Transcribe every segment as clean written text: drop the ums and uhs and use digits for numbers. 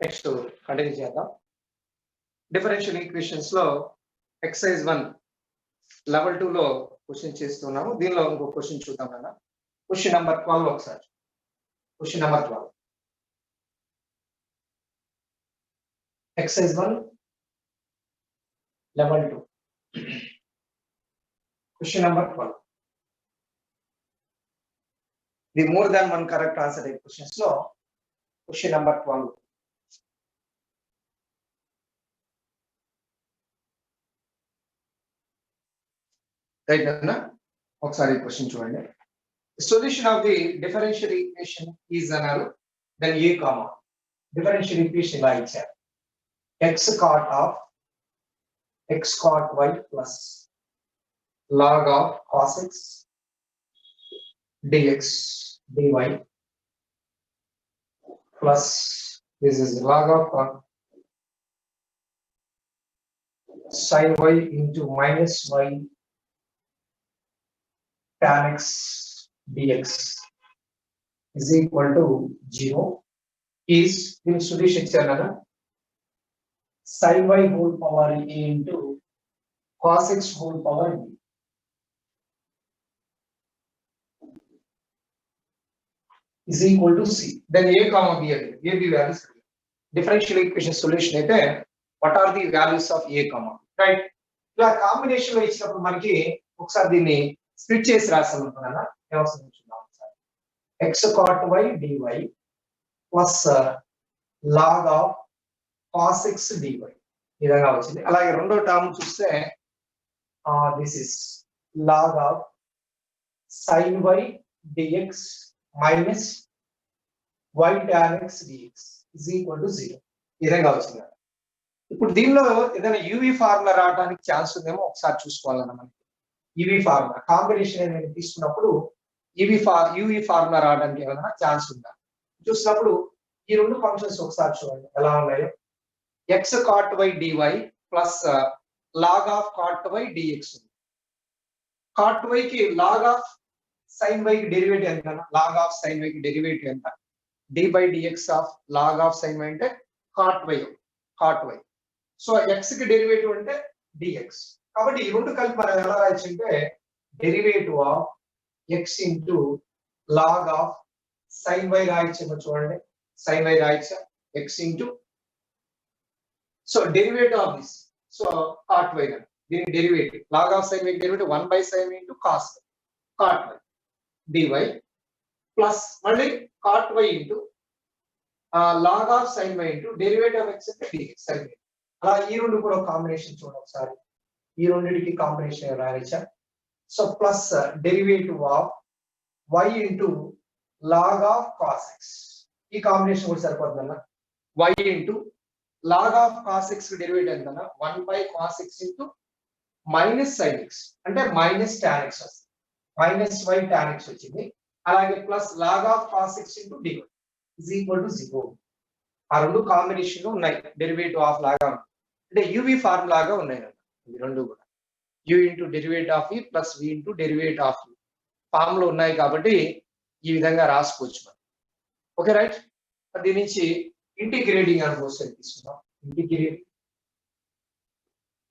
Next continue చేద్దాం. Differential equations లో exercise 1 level 2 లో క్వశ్చన్ చేస్తున్నాము. దీనిలో ఇంకో క్వశ్చన్ చూద్దాం కదా. క్వశ్చన్ నెంబర్ 12 ఒకసారి. Question number 12 exercise 1 level 2 question number 12. The more than one correct answer ఈ క్వశ్చన్స్ లో క్వశ్చన్ నెంబర్ 12. రైట్ అన్న, ఒకసారి క్వశ్చన్ చూడండి. Solution of the differential equation is అన్నారు. Then a comma differential equation ఇలా ఇచ్చారు. X cot of x cot y plus log of cos x dx dy plus this is log of sin y into minus y tan x dx is equal to 0 is in solution channel sin y whole power a into cos x whole power b is equal to c. Then a comma b again. A b values. Differential equation solution అయితే what are the values of a comma b, right? ఇలా combination లో ఇచ్చినప్పుడు మనకి ఒకసారి దీన్ని split చేసి రాసాం అనుకున్నానా. ఏమొస్తుంది చూద్దాం ఒకసారి. x cot y dy plus log of cos x dy ఈ విధంగా వచ్చింది. అలాగే రెండో టర్మ్ చూస్తే this is log of sin y dx minus y tan x dx is equal to 0 ఈ విధంగా వచ్చింది. ఇప్పుడు దీనిలో ఏదైనా యూవి ఫార్ములా రావడానికి ఛాన్స్ ఉందేమో ఒకసారి చూసుకోవాలన్న. మనకి యూవి ఫార్ములా కాంబినేషన్ ఏదైనా తీసుకున్నప్పుడు యూవి ఫార్ములా రావడానికి ఏమైనా ఛాన్స్ ఉందా చూసినప్పుడు ఈ రెండు ఫంక్షన్స్ ఒకసారి చూడండి ఎలా ఉన్నాయో. X cot y d y plus log of cot y d x ఉంది. కాట్ వై కి లాగ్ ఆఫ్ sin y కి డెరివేటివ్ ఎంత? log of sin y కి డెరివేటివ్ ఎంత? d by dx of log of sin y అంటే cot y. సో x కి derivative అంటే dx. కాబట్టి ఈ రెండు కలిపి మనం ఎలా రాయొచ్చు అంటే derivative of x into log of sin y రాయొచ్చు. చూడండి sin y రాయొచ్చు x into so derivative of this so cot y దీని derivative log of sin y derivative 1 by sin y into cos cot y dy plus మళ్ళీ cot y into log of sin y into derivative of x అంటే dx. అలా ఈ రెండు కూడా combination చూడండి ఒకసారి. ఈ రెండింటికి కాంబినేషన్ రాయొచ్చా. So plus derivative of y into log of cos x ఈ కాంబినేషన్ కూడా సరిపోతుందన్న. y into log of cos x కి డెరివేటివ్ ఎంతన్నా 1 by cos x into minus sin x అంటే minus tan x వస్తుంది. మైనస్ y tan x వచ్చింది. అలాగే plus log of cos x into dy is equal to 0. ఆ రెండు combination ఉన్నాయి. Derivative of లాగా అంటే యువి ఫార్మ్ లాగా ఉన్నాయి ఈ రెండు కూడా. u into derivative of e plus v into derivative of e form లో ఉన్నాయి కాబట్టి ఈ విధంగా రాసుకోవచ్చు మనం. Okay right. దీని నుంచి ఇంటిగ్రేటింగ్ అని క్వశ్చన్ తీసుకుందాం.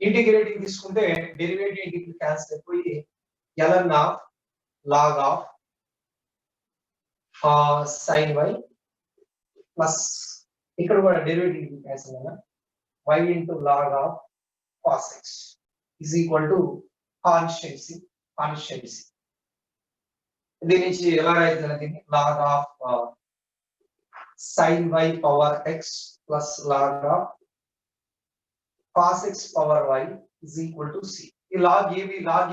ఇంటిగ్రేటింగ్ తీసుకుంటే డెరివేటివ్ ఇంటిగ్రేట్ క్యాన్సిల్ అయిపోయి ln of log of sin y plus ఇక్కడ కూడా డెరివేటివ్ క్యాన్సిల్ అయినా y into log of cos x is equal to constituency. దీని నుంచి ఎలా రాయొచ్చు దీన్ని log of sin y power x plus log of cos x power y is equal to c. ఈ log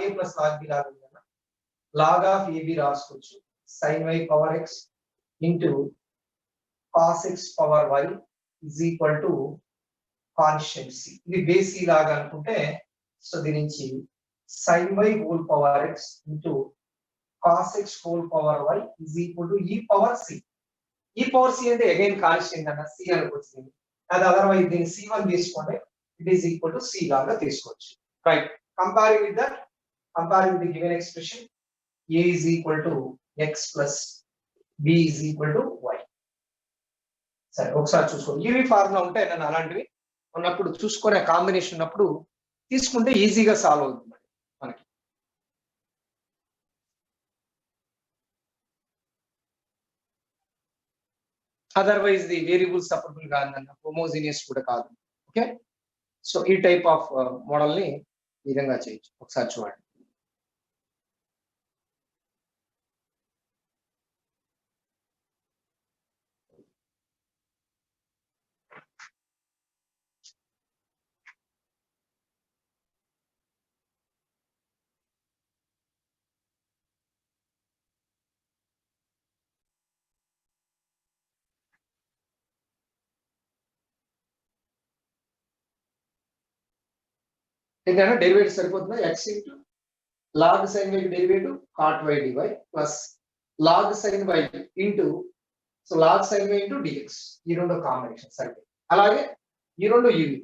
a plus log b లాగా log of ab రాసుకోవచ్చు. sin y power x into cos x power y is equal to constituency. ఇది base ఈ లాగా అనుకుంటే so దీని నుంచి sin y whole power x into cos x whole power y is equal to e power c. e power c అంటే again constant అన్న c అనుకోవచ్చు. అది అదర్వైజ్ దీన్ని c1 తీసుకోండి it is equal to c లాగా తీసుకోవచ్చు. Right. Comparing with the given expression a is equal to x plus b is equal to y. సరే ఒకసారి చూసుకోండి. ఈవీ ఫార్ములా ఉంటే నేను అలాంటివి ఉన్నప్పుడు చూసుకునే కాంబినేషన్ ఉన్నప్పుడు తీసుకుంటే ఈజీగా సాల్వ్ అవుతుంది మనకి. అదర్వైజ్ ది వేరియబుల్ సపరబుల్ కాదన్న హోమోజీనియస్ కూడా కాదు. ఓకే, సో ఈ టైప్ ఆఫ్ మోడల్ ని ఈ విధంగా చేయొచ్చు. ఒకసారి చూడండి. ఏంటంటే డెరివేటివ్ సరిపోతుందా? X into log sine y derivative cot y d y plus log sine y into so log sine y into d x. ఈ రెండు కాంబినేషన్ సరిపోతుంది. అలాగే ఈ రెండు ఈవీ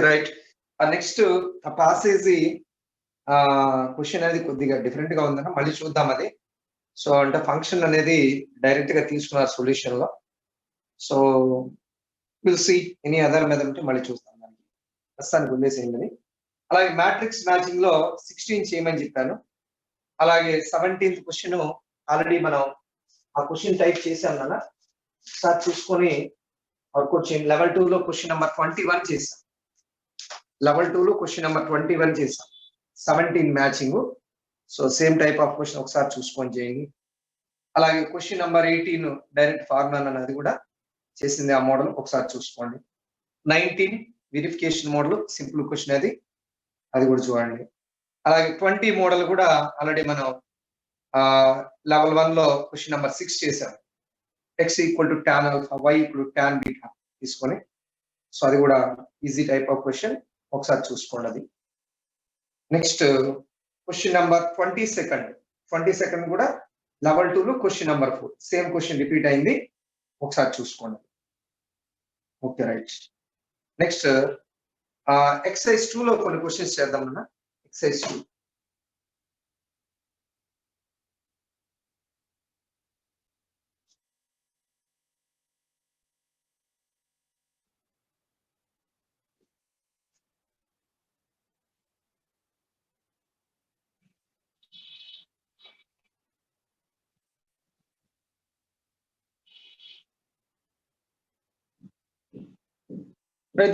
రైట్. నెక్స్ట్ పాసేజ్ క్వశ్చన్ అనేది కొద్దిగా డిఫరెంట్ గా ఉందన్న, మళ్ళీ చూద్దాం అది. సో అంటే ఫంక్షన్ అనేది డైరెక్ట్ గా తీసుకున్నారు సొల్యూషన్ లో. So will see any other method ఉంటే మళ్ళీ చూస్తాం. దానికి ప్రస్తుతానికి వదిలేసేయండి. అలాగే మ్యాట్రిక్స్ మ్యాచింగ్ లో 16 చేయమని చెప్పాను. అలాగే 17th క్వశ్చన్ ఆల్రెడీ మనం ఆ క్వశ్చన్ టైప్ చేశాం కదా, ఒకసారి చూసుకొని వర్కౌట్ చేయండి. లెవెల్ 2 లో క్వశ్చన్ నెంబర్ 21 చేశాం. లెవెల్ 2 లో క్వశ్చన్ నెంబర్ 21 చేశాం. 17 matching. So same type of question ఒకసారి చూసుకొని చేయండి. అలాగే క్వశ్చన్ నెంబర్ 18 డైరెక్ట్ ఫార్ములా అనేది కూడా చేసింది ఆ మోడల్, ఒకసారి చూసుకోండి. 19 వెరిఫికేషన్ మోడల్ సింపుల్ క్వశ్చన్ అది కూడా చూడండి. అలాగే 20 మోడల్ కూడా ఆల్రెడీ మనం లెవెల్ 1 లో క్వశ్చన్ నెంబర్ 6 చేశాం. X equal to tan alpha, y equal to tan beta తీసుకొని, సో అది కూడా ఈజీ టైప్ ఆఫ్ క్వశ్చన్, ఒకసారి చూసుకోండి అది. నెక్స్ట్ క్వశ్చన్ నెంబర్ 22 కూడా లెవెల్ 2 లో question number 4 same question repeat అయింది, ఒకసారి చూసుకోండి. Okay right. నెక్స్ట్ ఎక్సైజ్ 2 లో కొన్ని క్వశ్చన్స్ చేద్దాం అన్న. ఎక్సైజ్ 2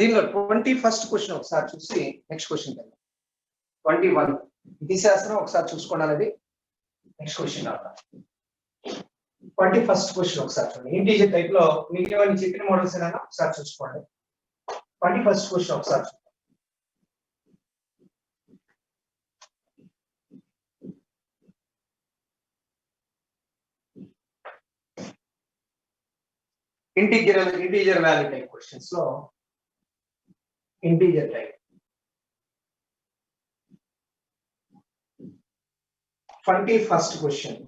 దీనిలో 21st క్వశ్చన్ ఒకసారి చూసి నెక్స్ట్ క్వశ్చన్ 21 తీసేస్తాను, ఒకసారి చూసుకోండి అనేది. నెక్స్ట్ క్వశ్చన్ 21st క్వశ్చన్ ఒకసారి చూడండి. ఇంటీజర్ టైప్ లో మీకు ఏమైనా చెప్పిన మోడల్స్ ఏమైనా ఒకసారి చూసుకోండి. 21st క్వశ్చన్ ఒకసారి చూడండి. ఇంటీజర్ వాల్యూ టైప్ క్వశ్చన్స్ లో integer type 21st question.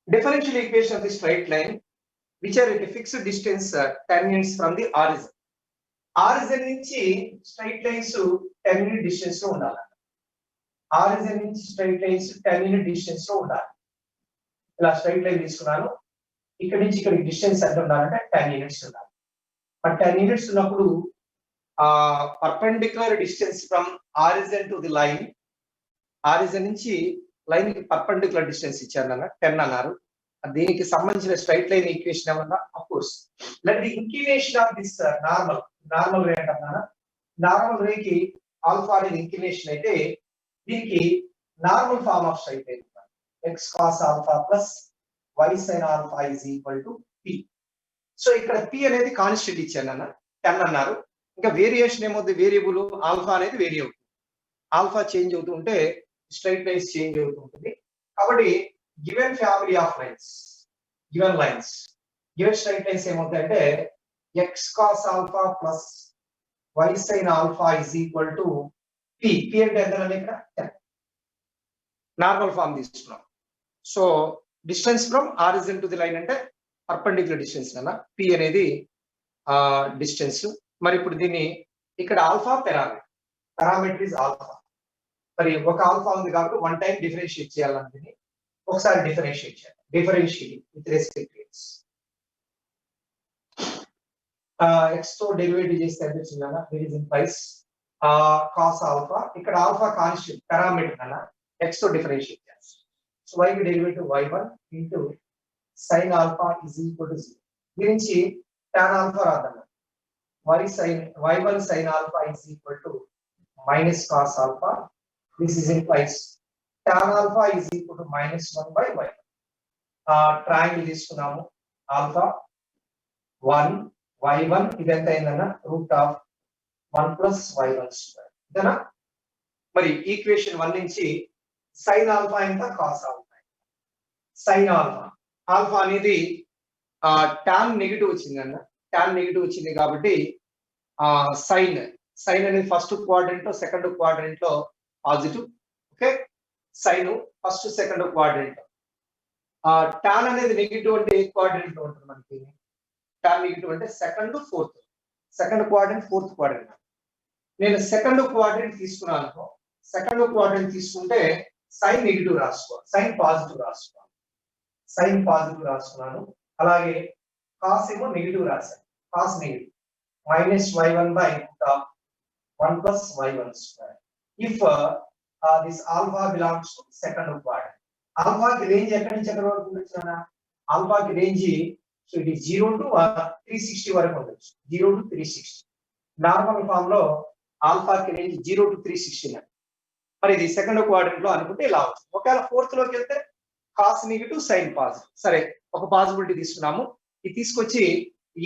Differential equation of the straight line which are at a fixed distance 10 units from the origin. Origin నుంచి straight lines 10 unit distance లో ఉండాలి. Origin నుంచి straight lines 10 unit distance లో ఉండాలి. ఇలా straight line తీసుకున్నాను, ఇక్కడ నుంచి ఇక్కడ డిస్టెన్స్ ఎంత ఉండాలంటే 10 units ఉండాలి. బట్ 10 units ఉన్నప్పుడు perpendicular distance from origin to the line, origin నుంచి లైన్ కి పర్పెండిక్యులర్ డిస్టెన్స్ ఇచ్చారు అన్న 10 అన్నారు. దీనికి సంబంధించిన స్ట్రైట్ లైన్ ఈక్వేషన్ ఏమన్నా, of course let the inclination of this normal ray అంటున్నా. నార్మల్ రే కి ఆల్ఫా అనేది ఇంక్లినేషన్ అయితే దీనికి normal form of straight line x cos alpha plus y sin alpha is equal to p. So ఇక్కడ p అనేది constant ఇచ్చాను అన్న, 10 అన్నారు. ఇంకా వేరియేషన్ ఏమవుతుంది, వేరియబుల్ ఆల్ఫా అనేది వేరీ అవుతుంది. ఆల్ఫా చేంజ్ అవుతూ ఉంటే స్ట్రైట్ లైన్స్ చేంజ్ అవుతూ ఉంటుంది. కాబట్టి given family of lines, given lines, given straight lines ఏమవుతాయంటే x cos alpha plus y sin alpha is equal to p. p అంటే ఎంత ఇక్కడ 10. నార్మల్ ఫామ్ తీసుకున్నాం. So distance from origin to the line అంటే perpendicular distance అన్న, p అనేది distance. మరి ఇప్పుడు దీన్ని ఇక్కడ ఆల్ఫా పారామీటర్ ఇస్ ఆల్ఫా. మరి ఒక ఆల్ఫా ఉంది కాబట్టి వన్ టైం డిఫరెన్షియేట్ చేయాలని ఒకసారి డిఫరెన్షియేట్ చేయాలి. Differentiate with respect to X. X తో డెరివేటివ్ చేస్తే ఎంత వచ్చిందన్న? It is in price cos alpha. ఇక్కడ ఆల్ఫా కాన్స్టెంట్ పారామీటర్ అన్న ఎక్స్ తో డిఫరెన్షియేట్ చేస్తాం. సో y కి derivative y1 into sin alpha is equal to 0. దీనికి tan ఆల్ఫా రాద్దాం. y1 sin alpha is equal to minus cos alpha. This is implies tan alpha is equal to -1 by y. Triangle తీసుకున్నాము. Alpha 1 y1 ఇది ఎంత అయిందన్న? Root of 1 plus y1 square. ఇదేనా? మరి equation 1 నుంచి sin alpha ఎంత? Cos alpha. sin alpha alpha అనేది tan negative వచ్చిందన్న. tan నెగిటివ్ వచ్చింది కాబట్టి sin అనేది ఫస్ట్ క్వాడ్రంట్ లో సెకండ్ క్వాడ్రంట్ లో positive. Okay, sin first second quadrant. tan అనేది నెగిటివ్ అంటే ఏ క్వాడ్రంట్ లో ఉంటుంది మనకి? tan నెగిటివ్ అంటే second fourth, second quadrant fourth quadrant. నేను సెకండ్ క్వాడ్రంట్ తీసుకున్నాను అనుకో, సెకండ్ క్వాడ్రంట్ తీసుకుంటే sin నెగిటివ్ రాసుకో, sin పాజిటివ్ రాసుకో. sin పాజిటివ్ రాసుకున్నాను. అలాగే cos ఏమో నెగిటివ్ రాశాను, cos negative -y1 by 1 plus y1 square. If this alpha belongs to second quadrant, alpha की range ఎక్కడి నుంచి ఎక్కడి వరకు ఉండొచ్చునా? alpha की range so it is 0 to 360 వరకు ఉండొచ్చు. 0 to 360 నార్మల్ ఫామ్ లో alpha की range 0 to 360. మరి ఇది సెకండ్ క్వాడ్రంట్ లో అనుకుంటే ఇలా అవుతుంది. ఒకవేళ ఫోర్త్ లోకి వెళ్తే cos నెగిటివ్ sin పాజిటివ్. సరే, ఒక పాసిబిలిటీ తీసుకున్నాము. ఇది తీసుకొచ్చి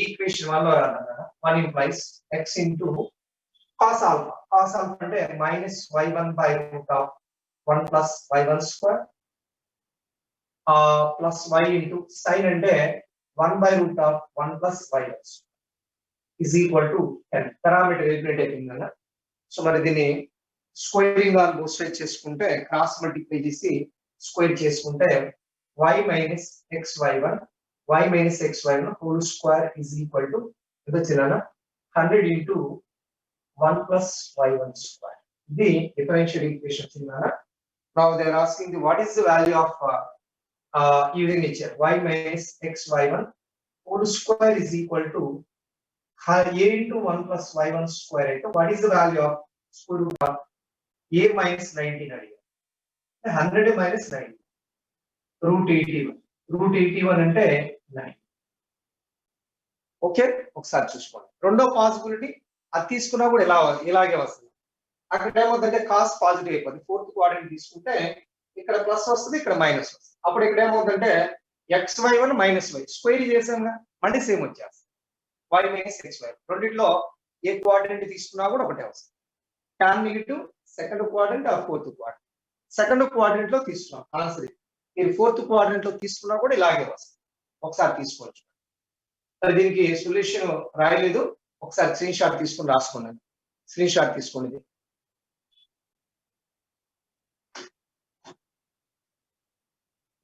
ఈక్వేషన్ 1 లో రాద్దాం కదా. 1 implies x into cos alpha. cos alpha అంటే -y1 by root of 1 plus y1 square plus y into sin అంటే 1 by root of 1 plus y1 is equal to 10. Parameter calculate అయిపోయింది కదా. సో మరి దీన్ని స్క్వేరింగ్ ఆన్ బోత్ సైడ్ చేసుకుంటే, cross multiply చేసి square చేసుకుంటే y minus xy1 whole square is equal to ఎంత చిన్న 100 into 1 plus y1 square. The differential equation చిన్న. Now they are asking the what is the value of even nature y minus xy1 whole square is equal to a into 1 plus y1 square. What is the value of square root of a minus 19 అడిగారు. 100 minus 90 root 81. root 81 అంటే 9. Okay, ఒకసారి చూసుకోండి. రెండో possibility అది తీసుకున్నా కూడా ఇలాగే వస్తుంది. అక్కడ ఏమవుతుందంటే కాస్ పాజిటివ్ అయిపోతుంది. ఫోర్త్ క్వాడ్రంట్ తీసుకుంటే ఇక్కడ ప్లస్ వస్తుంది, ఇక్కడ మైనస్ వస్తుంది. అప్పుడు ఇక్కడ ఏమవుతుందంటే xy1 మైనస్ y స్క్వేర్ చేసాంగా, మళ్ళీ సేమ్ వచ్చేస్తుంది. y మైనస్ xy రెండిట్లో ఏ క్వాడ్రంట్ తీసుకున్నా కూడా ఒకటే వస్తుంది. tan నెగిటివ్ సెకండ్ క్వాడ్రంట్ ఆ ఫోర్త్ క్వాడ్రంట్. సెకండ్ క్వాడ్రంట్ లో తీసుకున్నాం ఆన్సర్. మీరు ఫోర్త్ క్వాడ్రంట్ లో తీసుకున్నా కూడా ఇలాగే వస్తుంది. ఒకసారి తీసుకోవచ్చు. మరి దీనికి సొల్యూషన్ రాయలేదు, ఒకసారి స్క్రీన్ షాట్ తీసుకొని రాసుకున్నాను. స్క్రీన్ షాట్ తీసుకోండి.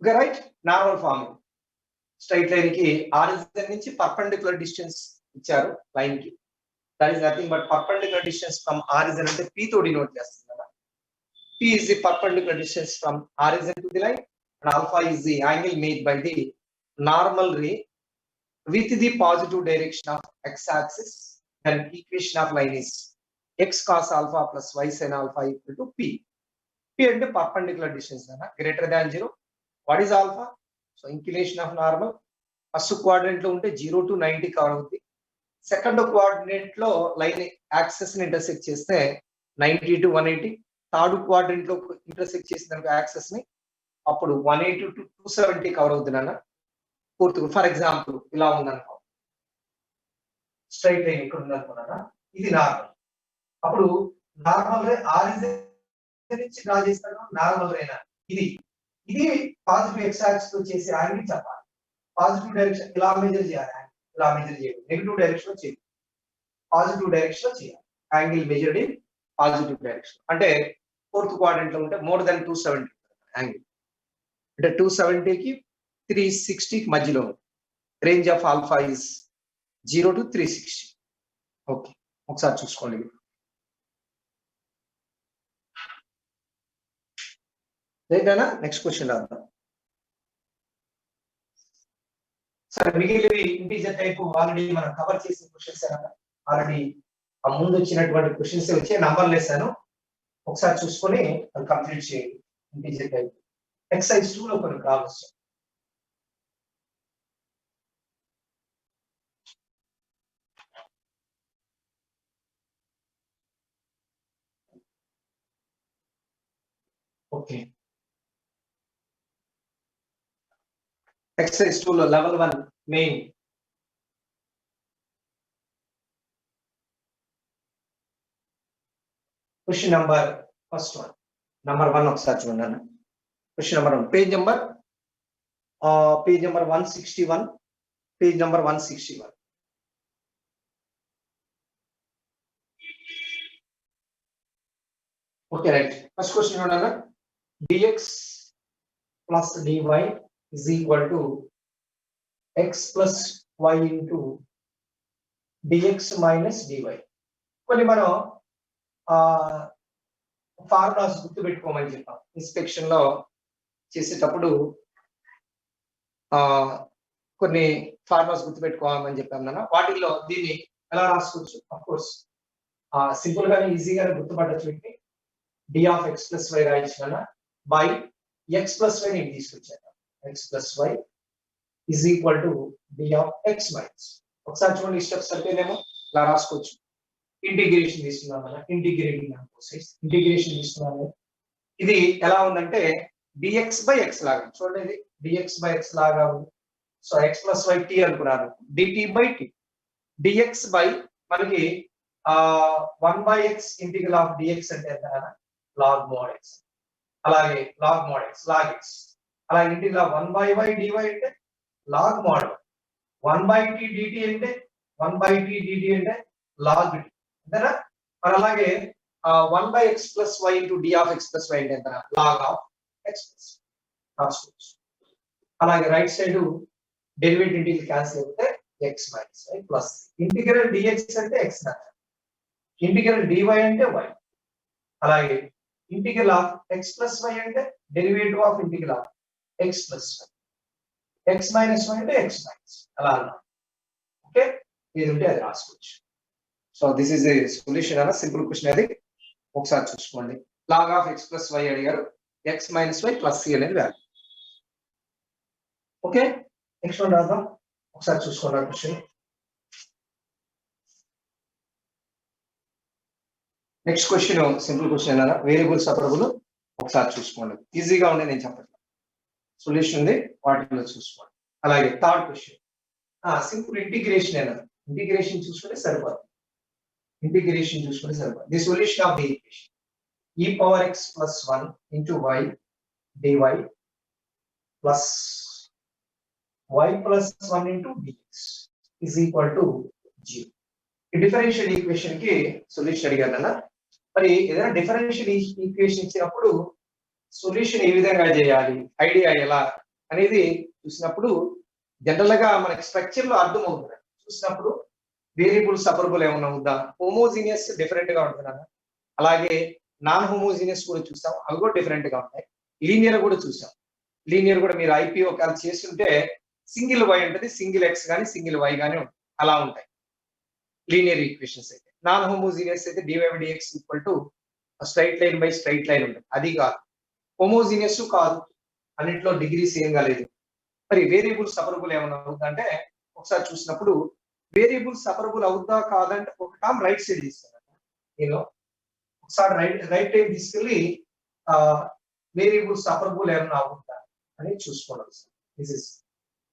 Okay right. Normal form straight line కి ఆరిజిన్ నుంచి పర్పెండిక్యులర్ డిస్టెన్స్ ఇచ్చారు లైన్ కి. That is nothing but perpendicular distance from origin అంటే p తో డినోట్ చేస్తుంది కదా. p is the perpendicular distance from origin to the line and alpha is the angle made by the normal ray with the positive direction of x-axis. Then equation of line is x cos alpha plus y sin alpha equal to p. p అంటే perpendicular distance అన్న greater than 0. What is alpha? So inclination of normal. First quadrant లో ఉంటే 0 to 90 cover అవుతుంది. Second quadrant లో line access ని intersect చేస్తే 90 to 180. Third quadrant లో intersect చేసిన యాక్సెస్ ని అప్పుడు 180 to 270 కవర్ అవుతుంది అన్న. పూర్తిగా ఫర్ ఎగ్జాంపుల్ ఇలా ఉందనుకో, స్ట్రైట్ లైన్ ఇక్కడ ఉందనుకున్నా, ఇది నార్మల్. అప్పుడు నార్మల్ రే ఆరిజిన్ నుంచి డ్రా చేస్తాను. నార్మల్ రేనా ఇది పాజిటివ్ ఎక్స్ యాక్సిస్ తో చేసే యాంగిల్ చెప్పాలి. పాజిటివ్ డైరెక్షన్ ఇలా మెజర్ చేయాలి, ఇలా మెజర్ చేయాలి. నెగిటివ్ డైరెక్షన్ లో చేయాలి, పాజిటివ్ డైరెక్షన్ లో చేయాలి. Angle measured in positive direction. అంటే ఫోర్త్ క్వాడ్రంట్ లో ఉంటే మోర్ దెన్ 270 యాంగిల్. అంటే 270 కి 360 కి మధ్యలో range of alpha is 0 to 360. Okay, ఒకసారి చూసుకోండి. రైటేనా? నెక్స్ట్ క్వశ్చన్ రాద్దాం. సరే, మిగిలినవి ఇంటీజర్ టైప్ ఆల్రెడీ మనం కవర్ చేసిన క్వశ్చన్స్ ఆల్రెడీ ఆ ముందు వచ్చినటువంటి క్వశ్చన్స్ వచ్చి నంబర్లు వేసాను, ఒకసారి చూసుకొని అది కంప్లీట్ చేయండి. ఇంటీజర్ టైప్ ఎక్సైజ్ 2 లో కొన్ని ప్రాబ్లమ్స్. ఓకే, ఎక్సైజ్ 2 లో level 1 main question number first one, number 1 ఒకసారి చూడండి. Question number 1, page number 161, page number 161. Okay, right. First question చూడండి. dx plus dy is equal to x plus y into dx minus dy. కొన్ని మనం formulas గుర్తు పెట్టుకోమని చెప్పాం inspection లో చేసేటప్పుడు. కొన్ని ఫార్ములాస్ గుర్తు పెట్టుకోవాలని చెప్పాం నాన్న. వాటిల్లో దీన్ని ఎలా రాసుకోవచ్చు? అఫ్ కోర్స్ సింపుల్ గానే ఈజీగానే గుర్తుపట్టచ్చు. పెట్టి d of x plus y రాయించిన బై ఎక్స్ ప్లస్ వై నేను తీసుకొచ్చాను. X plus y is equal to d of x minus. ఒకసారి చూడండి, ఈ స్టెప్స్ సరిపోయినేమో ఇలా రాసుకోవచ్చు. ఇంటిగ్రేషన్ తీసుకున్నాం కదా, ఇంటిగ్రేటింగ్ ప్రాసెస్, ఇంటిగ్రేషన్ తీసుకున్నాను. ఇది ఎలా ఉందంటే డిఎక్స్ బై ఎక్స్ లాగా చూడండి, ఇది డిఎక్స్ బై ఎక్స్ లాగా ఉంది. So x plus y t అనుకున్నారు, dt by t. Dx by మనకి 1 by x integral of dx అంటే ఎంత? Log mod x. అలాగే log mod x log x. అలాగే integral of 1 by y dy అంటే log mod. 1 by t dt అంటే 1 by t dt అంటే log t, అంతేనా? మరి అలాగే 1 by x plus y into d of x plus y అంటే ఎంత? లాగ్ ఆఫ్ ఎక్స్ ప్లస్ రాసుకోవచ్చు. అలాగే right side derivative integral cancel అయితే x minus y plus integral dx అంటే ఎక్స్, ఇంటిగ్రల్ డివై అంటే వై. అలాగే integral of x plus y అంటే derivative of integral of x plus y. X minus y అంటే x minus, అలా అన్నా. Okay, ఇది ఉంటే అది రాసుకోవచ్చు. So this is a solution అన్న సింపుల్ క్వశ్చన్. అది ఒకసారి చూసుకోండి. Log of x plus y అడిగారు, X minus y plus C అనేది వాల్యూ. ఓకే, నెక్స్ట్ వన్ రాద్దాం. ఒకసారి చూసుకోండి question. Next question simple question అన్న, వేరియబుల్ సపరబుల్. ఒకసారి చూసుకోండి, ఈజీగా ఉండే, నేను చెప్పట్లేదు. సొల్యూషన్ ఉంది, వాటిలో చూసుకోండి. అలాగే థర్డ్ క్వశ్చన్ సింపుల్ ఇంటిగ్రేషన్ అయినా, ఇంటిగ్రేషన్ చూసుకుంటే సరిపోతుంది. ఇంటిగ్రేషన్ చూసుకుంటే సరిపోతుంది. The solution of the equation e power x plus 1 into y dy plus y plus 1 into dx is equal to 0. ఈ డిఫరెన్షియల్ ఈక్వేషన్ కి సొల్యూషన్ అడిగానన్నా. మరి ఏదైనా డిఫరెన్షియల్ ఈక్వేషన్ ఇచ్చినప్పుడు సొల్యూషన్ ఏ విధంగా చేయాలి, ఐడియా ఎలా అనేది చూసినప్పుడు జనరల్ గా మనకి స్ట్రక్చర్ లో అర్థం అవుతుంది. చూసినప్పుడు వేరియబుల్ సపరబుల్ ఏమన్నా ఉందా, హోమోజీనియస్ డిఫరెంట్ గా ఉంటుందా, అలాగే నాన్ హోమోజీనియస్ కూడా చూసాం, అవి కూడా డిఫరెంట్ గా ఉంటాయి. లీనియర్ కూడా చూసాం. లీనియర్ కూడా మీరు ఐపీ ఒకవేళ చేస్తుంటే సింగిల్ వై ఉంటుంది, సింగిల్ ఎక్స్ కానీ సింగిల్ వై కానీ ఉంటుంది, అలా ఉంటాయి లీనియర్ ఈక్వేషన్స్ అయితే. నాన్ హోమోజీనియస్ అయితే d y by d x equal to straight line by straight line ఉంటుంది, అది కాదు. హోమోజీనియస్ కాదు, అన్నింటిలో డిగ్రీ సేమ్ గా లేదు. మరి వేరియబుల్ సపరబుల్ ఏమన్నా అవుతుందంటే ఒకసారి చూసినప్పుడు వేరియబుల్ సపరబుల్ అవుద్దా కాదంటే ఒక టర్మ్ రైట్ సైడ్ తీస్తాను నేను. ఒకసారి రైట్ టైం తీసుకెళ్ళి వేరియబుల్ సపరబుల్ ఏమన్నా అవుతుందా అని చూసుకోవాలి. This is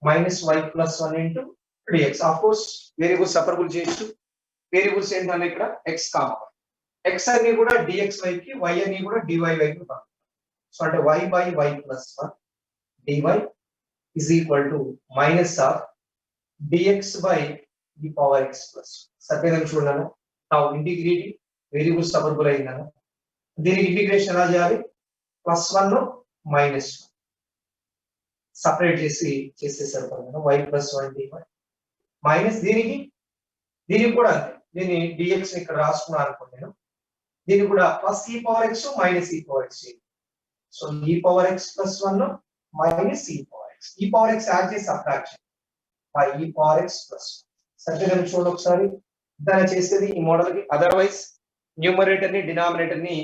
minus y plus 1 into d x. Of course variable separable చేయొచ్చు. వేరియబుల్స్ ఏంటంటే ఇక్కడ ఎక్స్ కామా వై. ఎక్స్ అన్ని కూడా డిఎక్స్ వైకి, వై అన్ని కూడా డివై వైకి. సో అంటే y by y plus 1 d y is equal to minus of dx by e power x plus. సరిపోయిందని చూడండి. నా ఇంటిగ్రేటింగ్ వేరియబుల్ సపరబుల్ అయిందను. దీనికి ఇంటిగ్రేషన్ ఎలా చేయాలి? +1 -1 సపరేట్ చేస్తే సరిపోతుంది. y + 1 dy మైనస్ దీనికి కూడా దీన్ని dx ఇక్కడ రాసుకున్నాను అనుకోండి నేను. దీనికి కూడా plus e power x minus e power x. So e power x plus 1 minus e power x. e power x add చేసి subtraction by e power x plus 1. సరిగ్గా చూడండి ఒకసారి. దాన్ని చేసేది ఈ మోడల్ కి. అదర్వైజ్ న్యూమరేటర్ ని డినామినేటర్ ని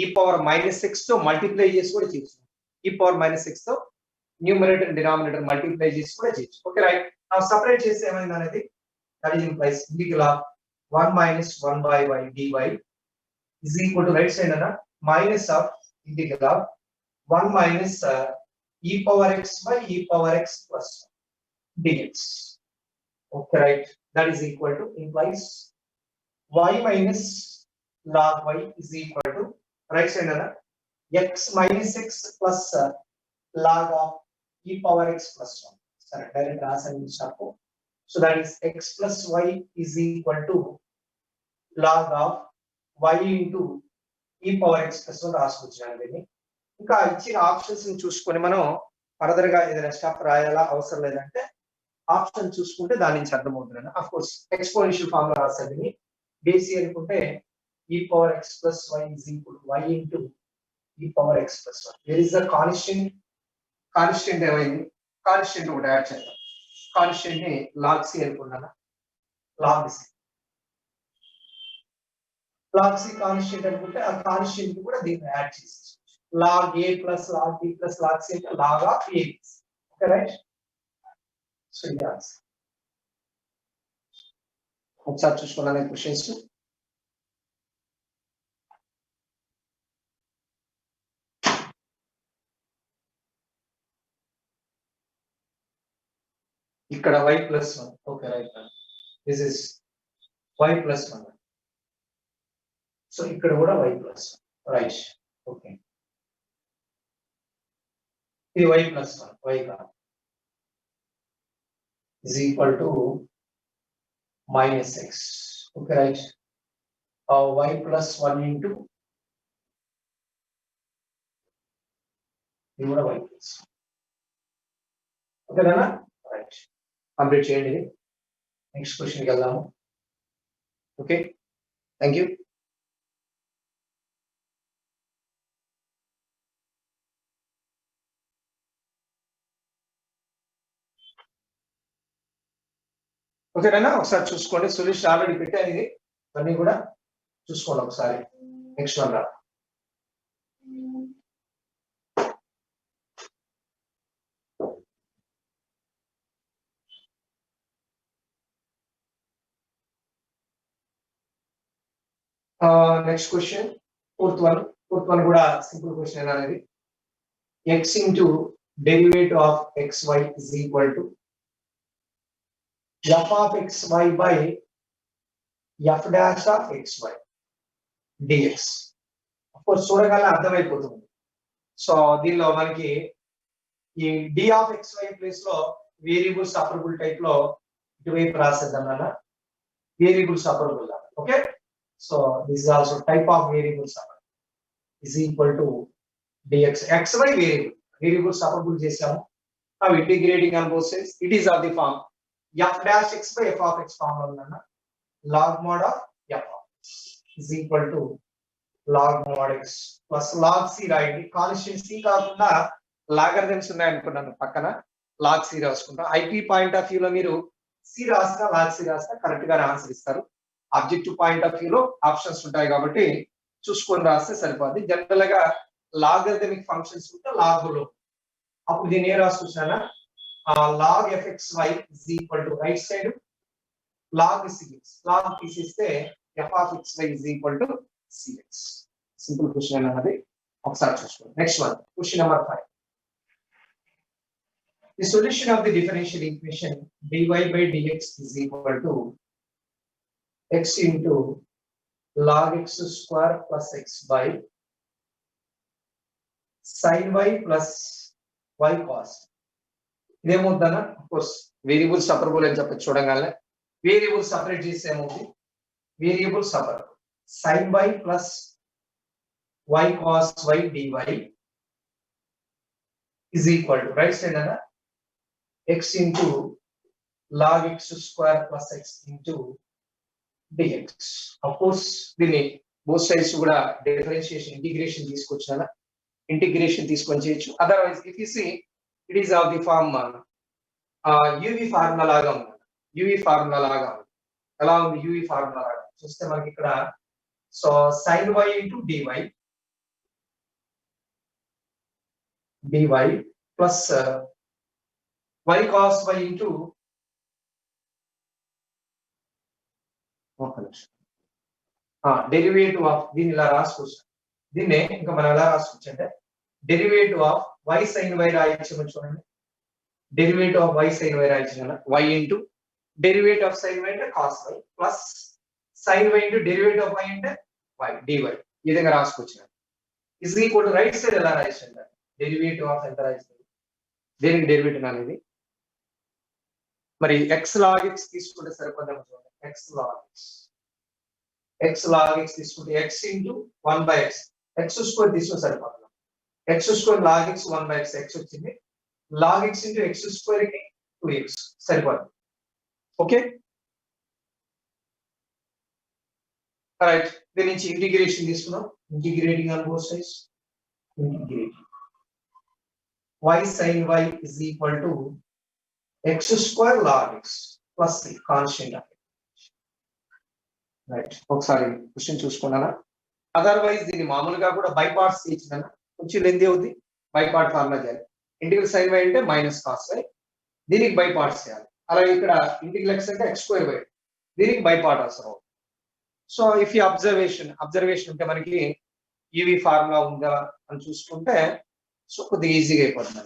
e power -6 తో మల్టిప్లై చేసి కూడా చేయొచ్చు. e power -6 తో న్యూమరేటర్ డినామినేటర్ మల్టిప్లై చేసి కూడా చేయొచ్చు. Okay right. నా సెపరేట్ చేస్తే ఏమైంది అనేది that is implies integral of 1 minus 1 by y dy is equal to right side ana minus of integral of 1 minus e power x by e power x plus dx. Okay right, that is equal to implies y minus log y is equal to right side ana x minus x plus log of e power x plus 1. Sorry, direct rasani chapo. So that is x plus y is equal to log of y into e power x plus 1 రాసుకొచ్చాను. ఇంకా ఇచ్చిన options ని చూసుకొని మనం further గా ఏదైనా step రాయాలా అవసరం లేదంటే option చూసుకుంటే దాని నుంచి అర్థమవుతుంది. ఆఫ్ కోర్స్ ఎక్స్పోనెన్షియల్ ఫార్ములా రాసేది బేసి అనుకుంటే e power x plus y is equal to y into e power x plus 1. There is a constant ఏమైంది, కాన్స్టెంట్ ఒకటి యాడ్ చేద్దాం. కాన్స్టెంట్ ని log c అనుకున్నాను. log c కాన్స్టెంట్ అనుకుంటే ఆ కాన్స్టెంట్ కూడా దీన్ని యాడ్ చేసేసి log a plus log b plus log c అంటే log of a. Okay right. So ఇది ఆన్సర్. ఒకసారి చూసుకున్నాను క్వశ్చన్స్. ఇక్కడ y plus 1. Okay right. This is y plus 1. So ఇక్కడ కూడా y plus 1. రైట్. ఓకే. ఇది y plus 1. y కాదు. is equal to minus x. Okay right. Y plus 1 into ఇది కూడా y plus. ఓకే నాన్న. రైట్. కంప్లీట్ చేయండి. Next క్వశ్చన్కి వెళ్దాము. Okay, thank you. ఓకేనా, ఒకసారి చూసుకోండి. సొల్యూషన్ ఆల్రెడీ పెట్టాను, ఇది ఇవన్నీ కూడా చూసుకోండి ఒకసారి. నెక్స్ట్ వన్ రా. నెక్స్ట్ క్వశ్చన్ ఫోర్త్ వన్ కూడా సింపుల్ క్వశ్చన్ అనేది. x into derivative of xy is equal to f of xy by f dash of xy dx. of course చూడగానే అర్థమైపోతుంది. సో దీనిలో మనకి ఈ d of xy ప్లేస్ లో variable separable type లో ఇటువైపు రాసేద్దాం అన్న. Variable separable. Okay, so this is also type of variable separable is equal to dx. xy variable separable చేసాము. now integrating on both sides, it is of the form f dash x by f of x form లో ఉందన్న. log mod of f of x is equal to log mod x plus log c రాయండి. Constant c కాకుండా logarithms ఉన్నాయి అనుకున్నాను, పక్కన log c రాసుకుంటాం. IP point of view లో మీరు c రాసినా log c రాసినా కరెక్ట్ గా ఆన్సర్ ఇస్తారు. ఆబ్జెక్టివ్ పాయింట్ ఆఫ్ వ్యూలో ఆప్షన్స్ ఉంటాయి కాబట్టి చూసుకొని రాస్తే సరిపోద్ది. జనరల్ గా లాగరిథమిక్ ఫంక్షన్స్ ఉంటే లాగ్ లో అప్పుడు దీన్ని ఏ రాసుకొచ్చానా, log fxy is equal to right side log cx. log తీసేస్తే f of xy is equal to cx. Simple question అన్నది ఒకసారి చూసుకోండి. Next one, question number 5. The solution of the differential equation dy by dx is equal to x into log x square plus x by sin y plus y cos. ఇదేమవుతుందన్న, of course variable separable అని చెప్పి చూడగానే variable separate చేస్తే ఏమవుతుంది, variable separable sin y plus y cos y dy is equal to right side అన్న x into log x square plus x into dx. of course దీన్ని both sides కూడా differentiation integration తీసుకొచ్చాను. Integration తీసుకొని చేయొచ్చు. Otherwise if you see it is of the form u v formula లాగా ఉంది. UV formula లాగా ఉంది. ఎలా ఉంది యువి ఫార్ములా లాగా చూస్తే మనకి ఇక్కడ so sin y into dy plus y cos y into derivative of దీన్ని ఇలా రాసుకోవచ్చు. దీన్నే ఇంకా మనం ఎలా రాసుకోవచ్చు అంటే derivative of y sin y రాయొచ్చు. చూడండి derivative of y sin y రాయొచ్చు కదా y into derivative of sin y అంటే cos y plus sin y into derivative of y అంటే y dy ఈ విధంగా రాసుకోవచ్చు. Is equal to right side ఎలా రాయొచ్చు అంటే డెరివేటివ్ ఆఫ్ ఎంత రాయొచ్చు దేనికి డెరివేటివ్ అనేది మరి x log x తీసుకుంటే సరిపోతుంది. చూడండి x log x తీసుకుంటే x into 1 by x x square తీసుకుంటే సరిపోతుంది. x square log x 1 by x x వచ్చింది. log x into x square కి 2x సరిపోతుంది. Okay right. దీని నుంచి ఇంటిగ్రేషన్ తీసుకున్నాం. Integrating on both sides integrating y sin y is equal to x square log x plus the constant of right. ఒకసారి question చూసుకున్నానా. Otherwise దీన్ని మామూలుగా కూడా by parts ఇచ్చినా కొంచెం లెంతీ అవుద్ది. బై పార్ట్ ఫార్ములా చేయాలి. ఇంటిగ్రల్ sin y అంటే minus cos y దీనికి బై పార్ట్స్ చేయాలి. అలాగే ఇక్కడ ఇంటిగ్రల్ x అంటే x స్క్వేర్ y దీనికి బై పార్ట్ అవసరం. సో ఇఫ్ ఈ అబ్జర్వేషన్ ఉంటే మనకి యువి ఫార్ములా ఉందా అని చూసుకుంటే సో కొద్దిగా ఈజీగా అయిపోతుంది.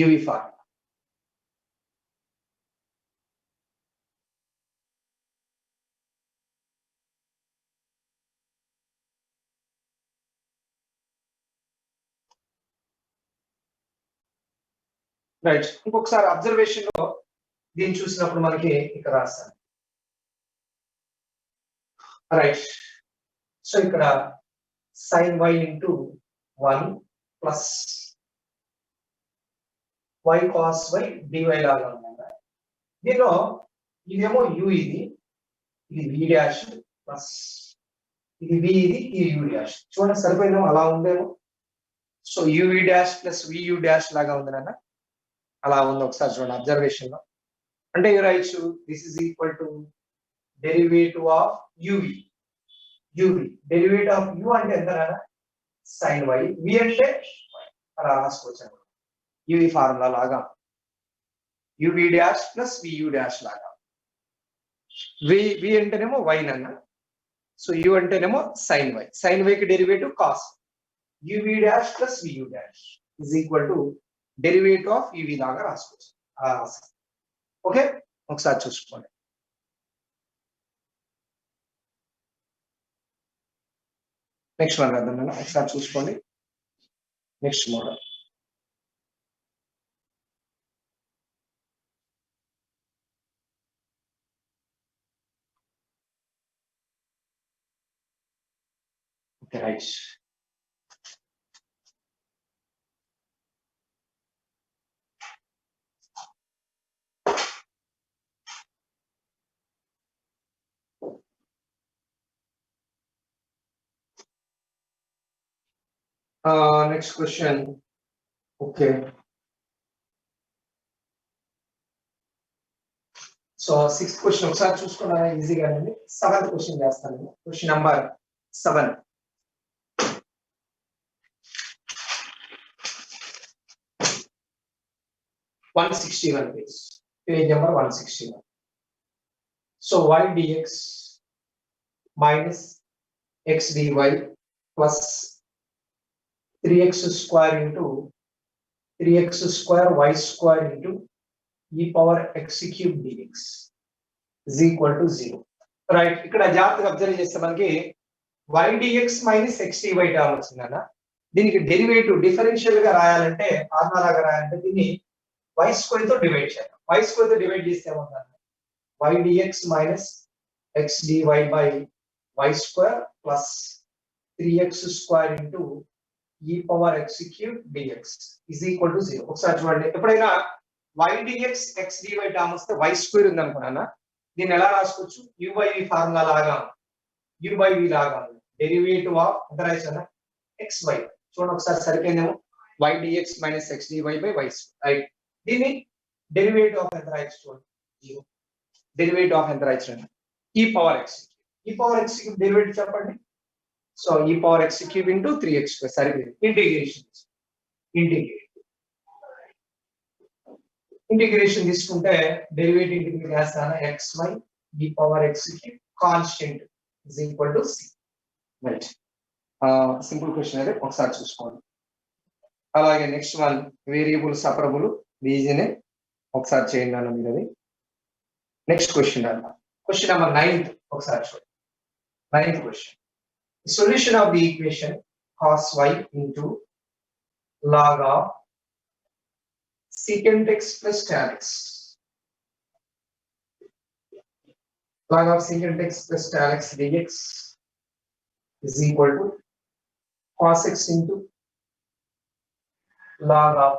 UV formula right. ఇంకొకసారి అబ్జర్వేషన్ లో దీన్ని చూసినప్పుడు మనకి ఇక్కడ రాస్తాను. రైట్. సో ఇక్కడ sin y into 1 plus y cos y dy లాగా ఉంది. దీనిలో ఇదేమో u ఇది v డాష్ ప్లస్ ఇది v ఇది u డాష్. చూడండి సరిపోయిందేమో అలా ఉందేమో. So uv dash plus vu dash లాగా ఉంది నాన్న. అలా ఉంది ఒకసారి చూడండి అబ్జర్వేషన్ లో. అంటే రాయొచ్చు this is equal to derivative of uv derivative of u అంటే ఎంత నాన్న sin y v అంటే అలా రాసుకోవచ్చు. uv ఫార్ములా లాగా uv dash plus vu dash లాగా. v అంటేనేమో y నాన్న. సో u అంటేనేమో sin y కి derivative cos uv dash plus vu dash is equal to derivative of uv లాగా రాసుకోవచ్చు. ఓకే ఒకసారి చూసుకోండి. నెక్స్ట్ వన్ రాద్దాం నాన్న. ఒకసారి చూసుకోండి. Next model okay right. Next question. Okay so 6th question ఒకసారి చూసుకున్నా ఈజీగా అండి. 7th క్వశ్చన్ చేస్తాను. Question number 7. Page number 161. So y dx minus x dy plus 3x square into 3x square y square into e power x cube dx is equal to 0. Right. ఇక్కడ జాగ్రత్తగా observe చేస్తే మనకి y dx minus x dy term వచ్చిందన్న. దీనికి derivative differential గా రాయాలంటే ఫార్ములాగా రాయాలంటే దీన్ని y స్క్వేర్ తో డివైడ్ చేయాలి. y స్క్వేర్ తో డివైడ్ చేస్తే ఏమవుతుంది y dx minus x dy by y square plus 3x square into e power x cube dx is equal to 0. ఒకసారి చూడండి. ఎప్పుడైనా y dx x dy term వస్తే y square ఉంది అనుకున్నానా దీన్ని ఎలా రాసుకోవచ్చు u by v ఫార్ములా లాగా u by v లాగా డెరివేటివ్ ఆఫ్ ఎంత రాయొచ్చు xy చూడండి ఒకసారి సరిపోయిందేమో y dx minus x dy by y right దీన్ని డెరివేటివ్ ఆఫ్ ఎంత రాయొచ్చు చూడండి 0 డెరివేటివ్ ఆఫ్ ఎంత రాయొచ్చు e పవర్ x కి డెరివేటివ్ చెప్పండి so e power x cube into 3x square సరిపోయింది ఇంటిగ్రేషన్ తీసుకుంటే డెరివేటివ్ ఇంటిగ్రేట్ చేస్తాను xy e power x cube constant is equal to c right simple question అయితే ఒకసారి చూసుకోండి అలాగే నెక్స్ట్ వన్ వేరియబుల్ సపరబుల్ ఈజీనే ఒకసారి చేయండి అన్న మీరు అది నెక్స్ట్ క్వశ్చన్ అన్న క్వశ్చన్ నెంబర్ 9 ఒకసారి చూడండి 9th question solution of the equation cos y into log of secant x plus tan x log of secant x plus tan x dx is equal to cos x into log of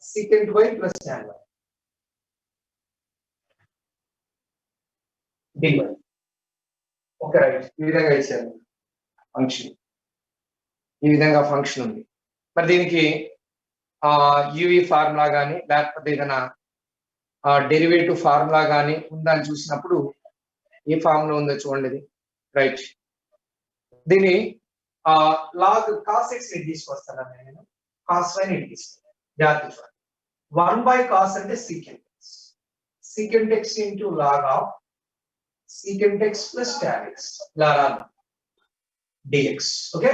secant y plus tan y dy. Okay right ఈ విధంగా ఇచ్చారు function ఈ విధంగా function ఉంది మరి దీనికి UV formula కానీ లేకపోతే ఏదైనా డెరివేటివ్ ఫార్ములా కానీ ఉందని చూసినప్పుడు ఏ ఫార్ములా ఉందో చూడండి ఇది రైట్ దీని లాగ్ కాస్ ఎక్స్ ని తీసుకొస్తాను నేను కాస్ వై ని తీసుకుంటాను జాగ్రత్త చూడండి 1 బై కాస్ అంటే secant x into log of secant x plus tan x ఇలా రాను dx ఓకే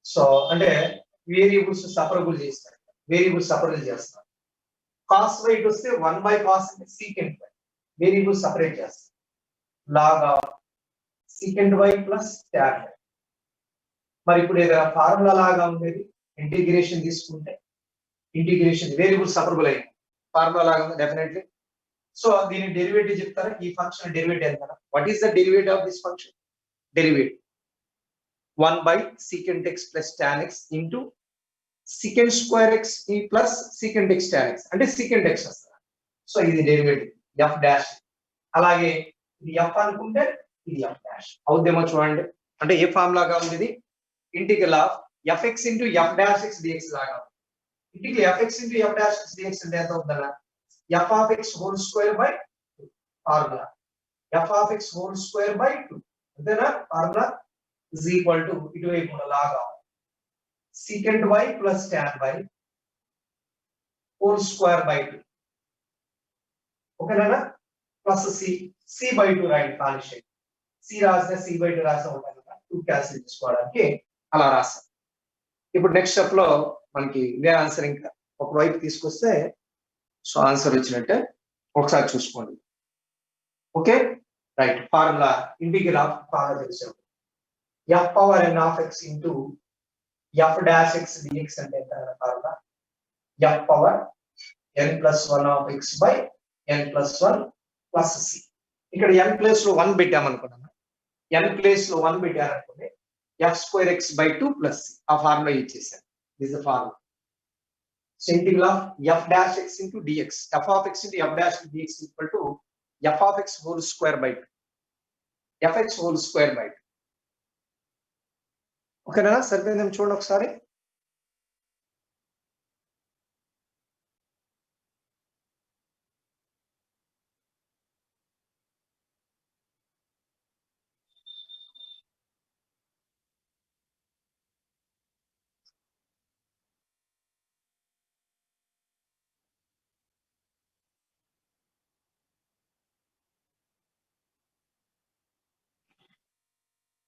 సో అంటే వేరియబుల్స్ సపరబుల్ చేస్తాను cos y ఇటు వస్తే 1 బై cos అంటే secant y వేరియబుల్ సెపరేట్ చేస్తాను log of secant y plus tan y మరి ఇప్పుడు ఏదైనా ఫార్ములా లాగా ఉండేది ఇంటిగ్రేషన్ తీసుకుంటే ఇంటిగ్రేషన్ వేరియబుల్ సపరబుల్ అయ్యింది ఫార్ములా లాగా ఉంది డెఫినెట్లీ సో దీని డెరివేటివ్ చెప్తారా ఈ ఫంక్షన్ డెరివేటివ్ ఎంత what is the derivative of this function derivative 1 by secant x plus tan x into secant square x plus secant x tan x అంటే secant x వస్తుంది so ఇది derivative f dash అలాగే ఇది f అనుకుంటే ఇది f dash అవుదేమో చూడండి అంటే ఏ form లాగా ఉంది ఇది integral of fx into f dash x dx లాగా integral fx into f dash x dx అంటే ఎంత అవుతుందా f of x whole square by 2 formula f of x whole square by 2 అంతేనా ఫార్ములా is equal to ఇటువైపు log of secant y plus tan y whole square by 2 ఓకేనా plus c by 2 right constant c రాస్తే c by 2 రాస్తే ఉంటాయి కదా 2 cancel చేసుకోవడానికి అలా రాస్తాం ఇప్పుడు నెక్స్ట్ స్టెప్ లో మనకి ఇదే ఆన్సర్ ఇంకా ఒక వైపు తీసుకొస్తే సో ఆన్సర్ వచ్చినట్టే ఒకసారి చూసుకోండి okay right formula integral of formula తెలిసాం f పవర్ n ఆఫ్ x into f dash x dx అంటే ఎంత formula f power n plus 1 ఆఫ్ x by n plus 1 plus c ఇక్కడ n ప్లేస్ లో 1 పెట్టామనుకున్నాను n ప్లేస్ లో 1 పెట్టారనుకోండి f square x by 2 plus c ఆ ఫార్ములా ఇచ్చేసాను this the formula so integral of f dash x into dx f of x into f dash dx equal to f of x whole square by 2 fx whole square by 2 ఓకేనా సరిపోయిందేమో చూడండి ఒకసారి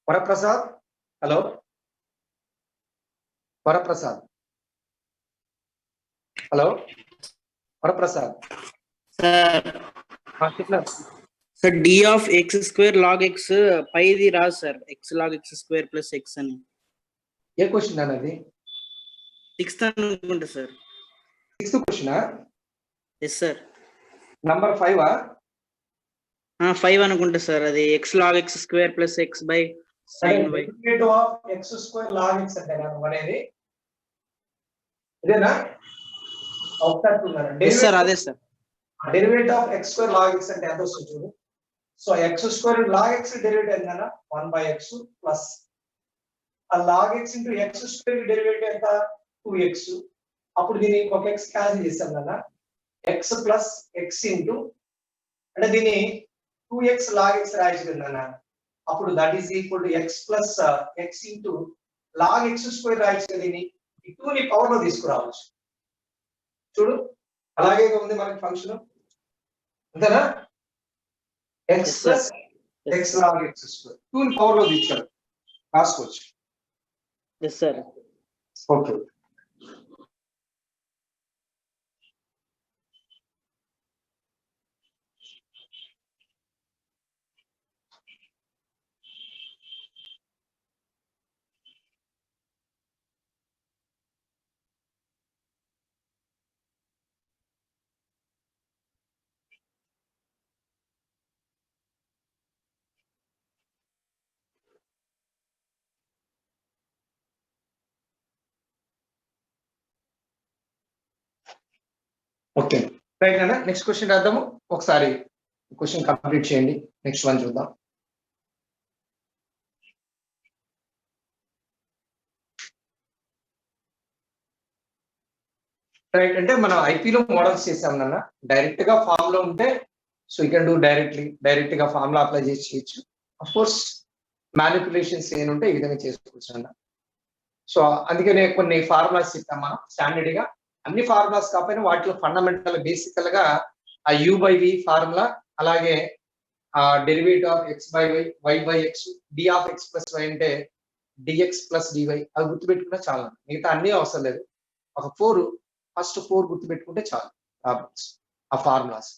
Varaprasad hello Varaprasad hello Varaprasad sir d of x square log x పైది రాదు sir x log x square plus x అని ఏ question అన్నది 6th అనుకుంటా సార్ 6th క్వశ్చనా ఎస్ సార్ నంబర్ 5 5 అనుకుంటా సార్ అది x log x square plus x by sin y derivative of x square log x అంటే మనం అనేది ఇదేనా ఒకసారి చూడండి ఎస్ సార్ అదే sir derivative of x square log x అంటే ఎంత వస్తుంది చూడు so x square log x derivative ఎంతనా 1 బై x ప్లస్ ఆ log x into x square derivative ఎంత 2x. అప్పుడు దీన్ని ఒక x క్యాన్సిల్ చేస్తాం కదా, x ప్లస్ x ఇంటూ అంటే దీన్ని 2x log x రాయొచ్చు కదా, అప్పుడు that is equal to x plus x into log x square రాయొచ్చు కదా, దీన్ని ఈ 2 ని పవర్ లో తీసుకురావచ్చు. చూడు అలాగే ఉంది మనకి ఫంక్షన్ అంతేనా, x plus x log x square 2 ని పవర్ లో తీసుకురావచ్చు, రాసుకోవచ్చు. yes sir. Okay okay right అన్న, నెక్స్ట్ క్వశ్చన్ రాద్దాము. ఒకసారి క్వశ్చన్ కంప్లీట్ చేయండి, నెక్స్ట్ వన్ చూద్దాం. రైట్ అంటే మనం ఐపీలో మోడల్స్ చేసాం నాన్న, డైరెక్ట్ గా ఫామ్ లో ఉంటే so you can do direct గా ఫామ్ లో అప్లై చేసి చేయొచ్చు. అఫ్ కోర్స్ మ్యానిపులేషన్స్ ఏముంటే ఈ విధంగా చేసుకోవచ్చు అన్న. సో అందుకనే కొన్ని ఫార్ములాస్ చెప్తాం మనం స్టాండర్డ్ గా, అన్ని ఫార్ములాస్ కాకపోయినా వాటిలో ఫండమెంటల్ బేసికల్ గా ఆ యూ బై వి ఫార్ములా, అలాగే derivative of x by y, y by x, d of x plus y అంటే డిఎక్స్ ప్లస్ డివై, అది గుర్తుపెట్టుకున్నా చాలా, మిగతా అన్ని అవసరం లేదు. ఒక ఫస్ట్ 4 గుర్తుపెట్టుకుంటే చాలు ప్రాబ్లమ్స్ ఆ ఫార్ములాస్.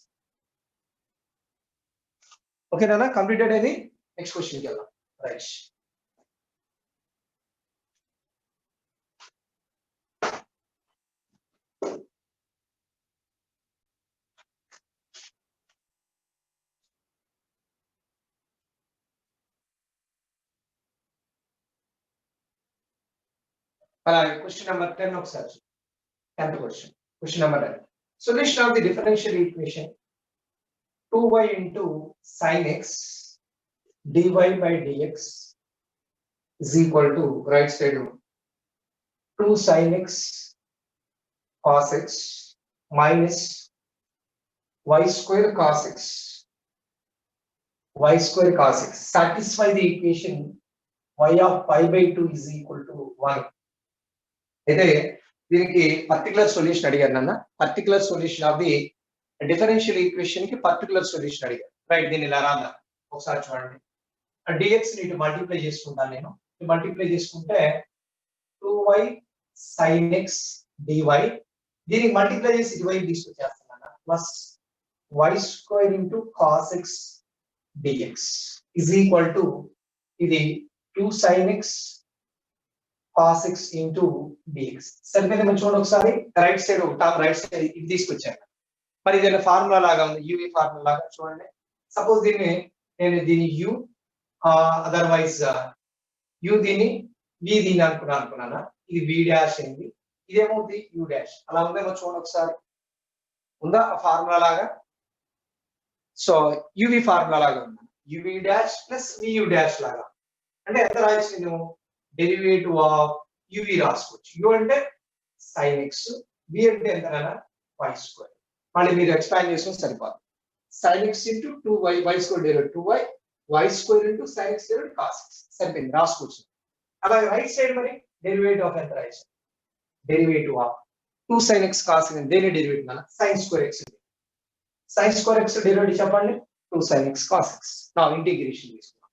ఓకేనా, కంప్లీటెడ్ అయింది. నెక్స్ట్ క్వశ్చన్కి వెళ్దాం. రైట్ అలాగే క్వశ్చన్ నెంబర్ 10 ఒకసారి 10th question. Question number 10, solution of the differential equation 2y into sin x dy by dx is equal to right side 2 sin x cos x minus y square cos x satisfy the equation y of pi by 2 is equal to 1. అయితే దీనికి particular solution అడిగారు నాన్న, particular solution of the differential equation కి particular solution అడిగారు. Right, దీన్ని ఇలా రాద్దాం ఒకసారి చూడండి. డిఎక్స్ ని ఇటు మల్టిప్లై చేసుకుంటాను నేను, మల్టిప్లై చేసుకుంటే 2y sin x dy, దీనికి మల్టిప్లై చేసి ఇటువైపు తీసుకొచ్చేస్తున్నాను, plus y square into cos x dx is equal to ఇది 2 sin x cos x into dx. సరిపోయింది మనం చూడండి ఒకసారి, right side top right side ఇది తీసుకొచ్చాను. మరి ఇదేనా ఫార్ములా లాగా ఉంది, యూవి ఫార్ములా లాగా చూడండి. సపోజ్ నేను దీన్ని యు అదర్వైజ్ యు దీన్ని వి దీన్ని అనుకున్నానా, ఇది వి డాష్ అయింది, ఇదేమవుతుంది యు డాష్, అలా ఉందేమో చూడండి ఒకసారి, ఉందా ఫార్ములా లాగా. సో యువి ఫార్ములా లాగా ఉంది, u v dash plus v u dash లాగా. అంటే ఎంత రాయొచ్చు నేను, డెరివేటివ్ ఆఫ్ యువి రాసుకోవచ్చు. యు అంటే సైన్ ఎక్స్, వి అంటే ఎంత వై స్క్వేర్, మళ్ళీ మీరు ఎక్స్పాండ్ చేసుకుని సరిపోతుంది. Sine x into 2y, y square derivative 2y, y square into sine x derivative cos x, సరిపోయింది రాసుకోవచ్చు. అలాగే రైట్ సైడ్ మరి డెరివేటివ్ ఆఫ్ ఎంత రాయొచ్చు, derivative of 2 sin x cos x, దేని డెరివేటివ్ అన్న sin square x, sin square x derivative చెప్పండి 2 sin x cos x. నా ఇంటిగ్రేషన్ తీసుకున్నాం,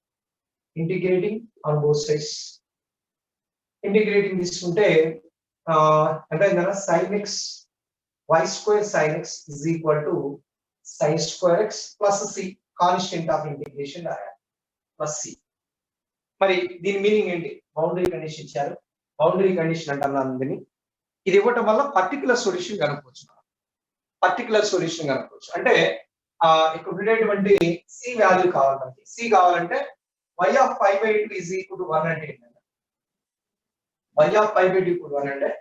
integrating on both sides, integrating తీసుకుంటే ఎంత అయిందన్న sin x y square sin x is equal to sin square x plus c, constant of integration plus c. మరి దీని meaning ఏంటి, boundary condition ఇచ్చారు, boundary condition అంటున్నాను దీన్ని, ఇది ఇవ్వటం వల్ల పర్టికులర్ సొల్యూషన్ కనుక్కోవచ్చు, పర్టికులర్ సొల్యూషన్ కనుక్కోవచ్చు. అంటే ఇక్కడ ఉండేటువంటి సి వాల్యూ కావాలి మనకి, సి కావాలంటే y of pi by 2 is equal to 1 అంటే ఏంటంటే, y of pi by 2 equal to 1 అంటే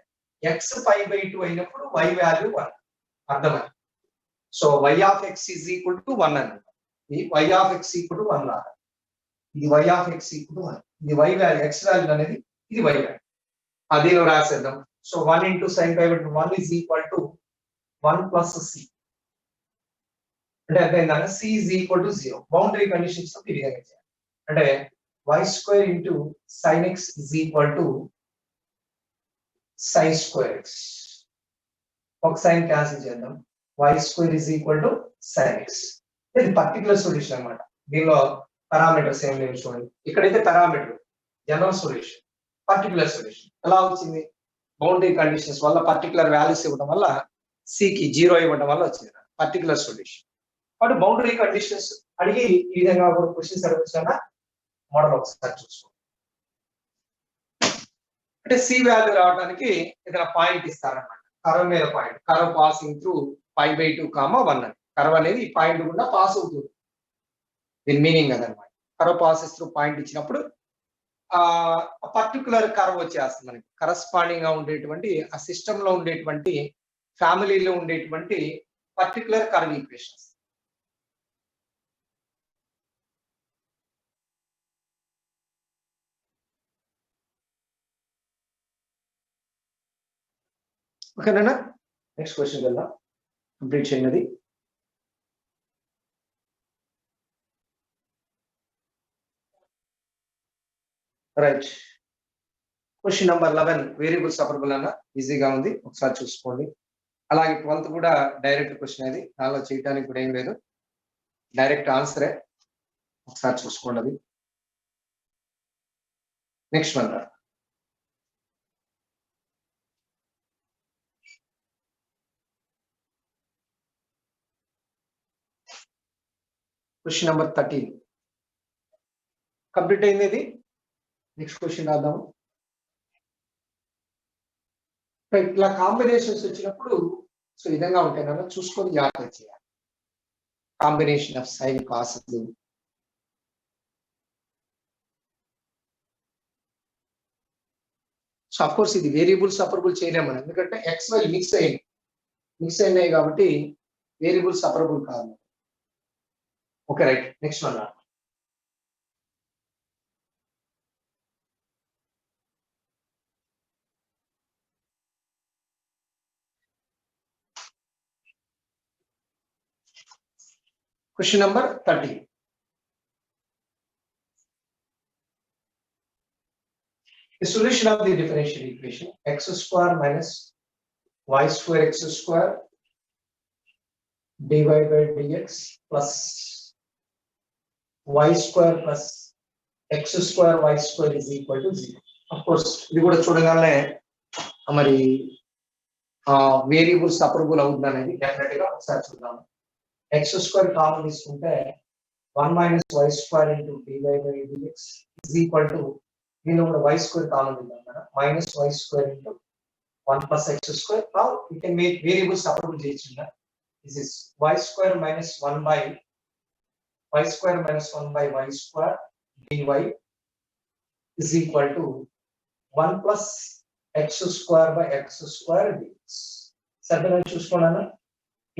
x పై బై 2 అయినప్పుడు y వాల్యూ 1 అర్థమైంది. So y of x is equal to 1 అన్నమాట, ఇది y of x equal to 1 లాగా, ఇది y of x equal to 1, ఇది y వాల్యూ x వాల్యూ అనేది ఇది y వాల్యూ. అది రాసేద్దాం. So 1 into sin pi by 1 is equal to 1 plus c. అంటే అర్థమైందా? c is equal to 0. Boundary conditions ఈ విధంగా చేయాలి. అంటే y square into sin x is equal to sin square x. ఒక సైన్ క్యాన్సిల్ చేద్దాం. y square is equal to sin x. ఇది particular solution అన్నమాట. దీనిలో పారామీటర్స్ ఏం లేవు చూడండి. ఇక్కడైతే parameter general solution, particular solution ఎలా వచ్చింది? బౌండరీ కండిషన్స్ వల్ల పర్టికులర్ వాల్యూస్ ఇవ్వడం వల్ల c కి 0 ఇవ్వడం వల్ల వచ్చింది particular solution. But boundary conditions అడిగి ఈ విధంగా ఒక క్వశ్చన్స్ అడగొచ్చానా మోడల్ ఒకసారి చూసుకోండి. అంటే c వాల్యూ రావడానికి ఏదైనా పాయింట్ ఇస్తారన్నమాట. కర్వ్ మీద point, curve passing through π by 2, 1 అని. కర్వ్ అనేది ఈ పాయింట్ గుండా పాస్ అవుతుంది. దీని మీనింగ్ అదనమాట. కర్వ్ పాసెస్ త్రూ పాయింట్ ఇచ్చినప్పుడు పర్టికులర్ కర్వ్ వచ్చేస్తుంది మనకి. కరస్పాండింగ్ గా ఉండేటువంటి ఆ సిస్టమ్ లో ఉండేటువంటి ఫ్యామిలీలో ఉండేటువంటి పర్టికులర్ కర్వ్ ఈక్వేషన్స్. ఓకేనా? నెక్స్ట్ క్వశ్చన్ వెళ్దాం. కంప్లీట్ చేయండి. Right. Question number 11 variable separable అన్న ఈజీగా ఉంది, ఒకసారి చూసుకోండి. అలాగే 12th కూడా డైరెక్ట్ క్వశ్చన్ అది, దానిలో చేయడానికి కూడా ఏం లేదు, డైరెక్ట్ ఆన్సరే, ఒకసారి చూసుకోండి అది. Next one question number 13 complete అయింది ఇది. నెక్స్ట్ క్వశ్చన్ రాద్దాము. ఇట్లా కాంబినేషన్స్ వచ్చినప్పుడు సో ఈ విధంగా ఉంటాయి కదా, చూసుకొని జాగ్రత్త చేయాలి. Combination of sine cos. So of course ఇది వేరియబుల్ సపరబుల్ చేయలేము మనం, ఎందుకంటే ఎక్స్ వై మిక్స్ అయినాయి కాబట్టి వేరియబుల్ సపరబుల్ కాదు. Okay right. Next one. Question number 13. The solution of the differential equation x square minus y square x square dy by dx plus y square plus x square y square is equal to 0. Of course, ఇది కూడా చూడగానే మరి variable separable అవుతుంది అనేది definite గా ఒకసారి చూద్దాం. x square common తీసుకుంటే 1 minus y square into dy by dx is equal to, దీనిలో కూడా y square కామన్ ఉంది కదా, minus y square into 1 plus x square. Now we can make variable separable చేయొచ్చు. This is y square minus 1 by y square minus 1 by y square dy is equal to 1 plus x square by x square dx. సరిగ్గా చూసుకోండి,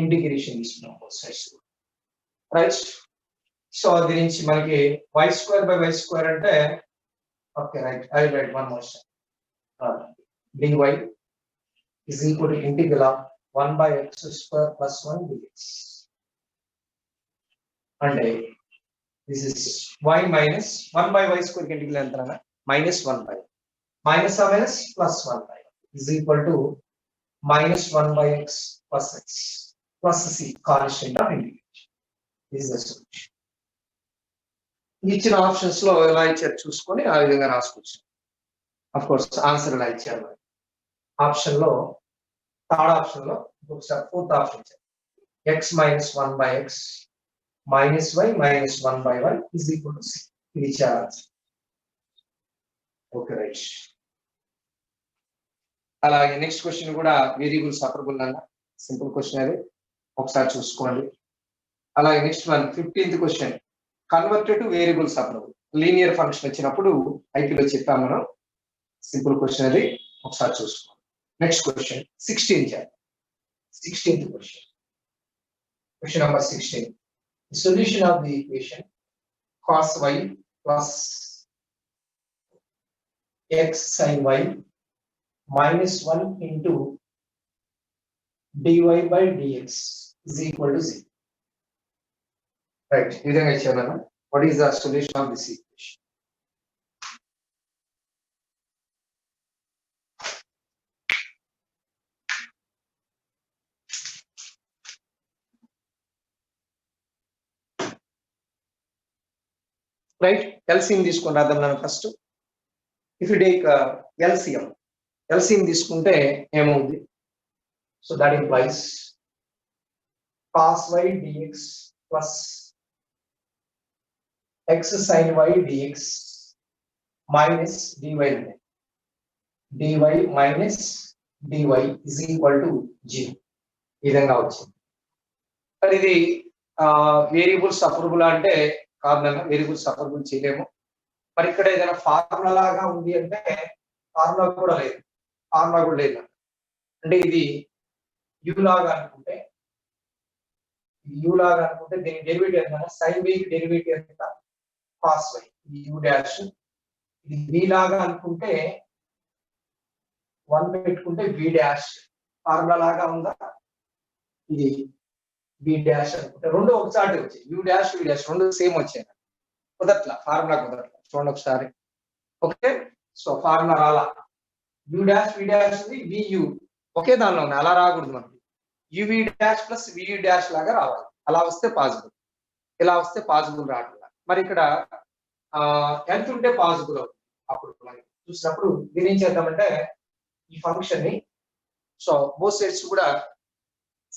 integration తీసుకున్నాం both sides, right. So దీని నుంచి మనకి y square by y square అంటే okay right, I right one more dy is equal to integral of 1 by x square plus 1 dx. అంటే this is y minus 1 by y square కి integral ఎంత అన్న minus 1 by minus a minus plus 1 by is equal to minus 1 by x plus x plus c constant of integration. This is the solution. ఇచ్చిన options లో ఎలా ఇచ్చారు చూసుకొని ఆ విధంగా రాసుకోవచ్చు. ఆఫ్ కోర్స్ ఆన్సర్ ఎలా ఇచ్చారు ఆప్షన్ లో, థర్డ్ ఆప్షన్ లో ఒకసారి ఫోర్త్ ఆప్షన్ ఇచ్చారు, x minus 1 by x minus y minus 1 by y is equal to c. ఇది ఇచ్చారు. Okay right. అలాగే నెక్స్ట్ క్వశ్చన్ కూడా వేరియబుల్ సపరబుల్ అన్న సింపుల్ క్వశ్చన్ అది, ఒకసారి చూసుకోండి. అలాగే next one 15th question, converted to variable separable. Linear function వచ్చినప్పుడు ఐపీలో చెప్పాం మనం, సింపుల్ క్వశ్చన్ అది, ఒకసారి చూసుకోండి. Next question 16th question, question number 16. The solution of the equation cos y plus x sin y minus 1 into dy by dx is equal to 0. Right. What is the solution of this equation? Right? LCM తీసుకొని రాద్దాం మనం first. If you take LCM తీసుకుంటే ఏమవుతుంది? So that implies cos y dx plus x sin y dx minus dy minus dy is equal to 0. ఈ విధంగా వచ్చింది. మరి ఇది వేరియబుల్ సపరబుల్ అంటే కారణంగా వేరియబుల్ సపరబుల్ చేయలేము. మరి ఇక్కడ ఏదైనా ఫార్ములా లాగా ఉంది అంటే ఫార్ములా కూడా లేదు, అంటే ఇది యు లాగా అనుకుంటే దీని డెరివేటివ్ ఎంత? sin y కి డెరివేటివ్ ఎంత? cos y. ఇది u డాష్. ఇది v లాగా అనుకుంటే 1 పెట్టుకుంటే v డాష్. ఫార్ములా లాగా ఉందా? ఇది v డాష్ అనుకుంటే రెండు ఒకసారి వచ్చాయి. u డాష్ v డాష్ రెండు సేమ్ వచ్చాయి. కుదరట్లా, ఫార్ములా కుదరట్లా. చూడండి ఒకసారి. ఓకే, సో ఫార్ములా రాలా. u డాష్ v డాష్ ఉంది, vu ఒకే దానిలో ఉంది. అలా రాకూడదు మనకి. uv dash plus vu dash లాగా రావాలి. అలా వస్తే పాసిబుల్, ఇలా వస్తే పాసిబుల్ రావట్లా. మరి ఇక్కడ ఎంత ఉంటే పాసిబుల్ అవుతుంది? అప్పుడు మనకి చూసినప్పుడు దీని ఏం చేద్దామంటే ఈ ఫంక్షన్ ని సో బోత్ సైడ్స్ కూడా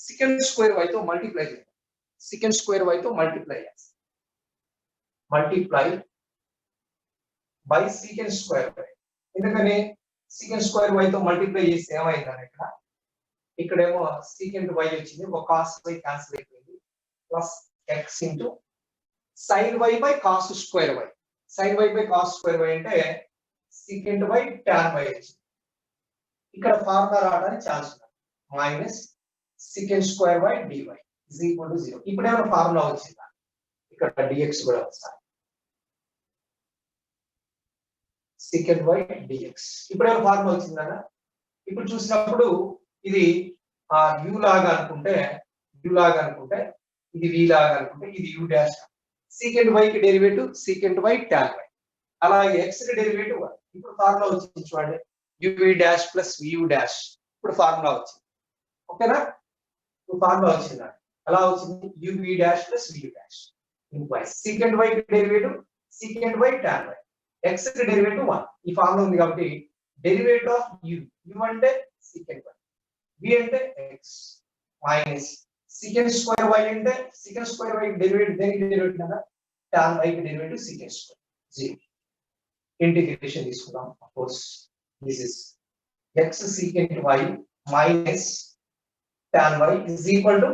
secant square y తో మల్టిప్లై చేద్దాం. secant square y తో మల్టిప్లై చేస్తాం. Multiply by secant square y. ఎందుకని secant square y తో మల్టిప్లై చేస్తే ఏమైందని ఇక్కడేమో secant y వచ్చింది, ఒక cos y క్యాన్సిల్ అయిపోయింది, plus x into sin y by cos square y. sin y by cos square y అంటే secant y tan y వచ్చింది. ఇక్కడ ఫార్ములా రావడానికి ఛాన్స్ ఉంది. Minus secant square y dy is equal to 0. ఇప్పుడు ఏమైనా formula వచ్చిందా? ఇక్కడ dx కూడా వస్తుంది. secant y dx ఇప్పుడు ఏమైనా ఫార్ములా వచ్చిందా? ఇప్పుడు చూసినప్పుడు ఇది u లాగా అనుకుంటే ఇది v లాగా అనుకుంటే ఇది u డాష్. secant y కి derivative secant y tan y. అలాగే x కి డెరివేటివ్ 1. ఇప్పుడు ఫార్ములా వచ్చింది చూడండి, uv dash plus vu dash. ఇప్పుడు ఫార్ములా వచ్చింది. ఓకేనా? ఫార్ములా వచ్చిందా? ఎలా వచ్చింది? uv dash plus vu dash implies secant y కి derivative secant y tan y, x కి డెరివేటివ్ 1. ఈ ఫార్ములా ఉంది కాబట్టి డెరివేటివ్ ఆఫ్ u అంటే secant y, v అంటే x minus secant square y అంటే secant square y కి డెరివేటివ్ దేనికి డెరివేటివ్ కదా? tan y కి డెరివేటివ్ secant square 0. ఇంటిగ్రేషన్ తీసుకుందాం. Of course this is x secant y minus tan y is equal to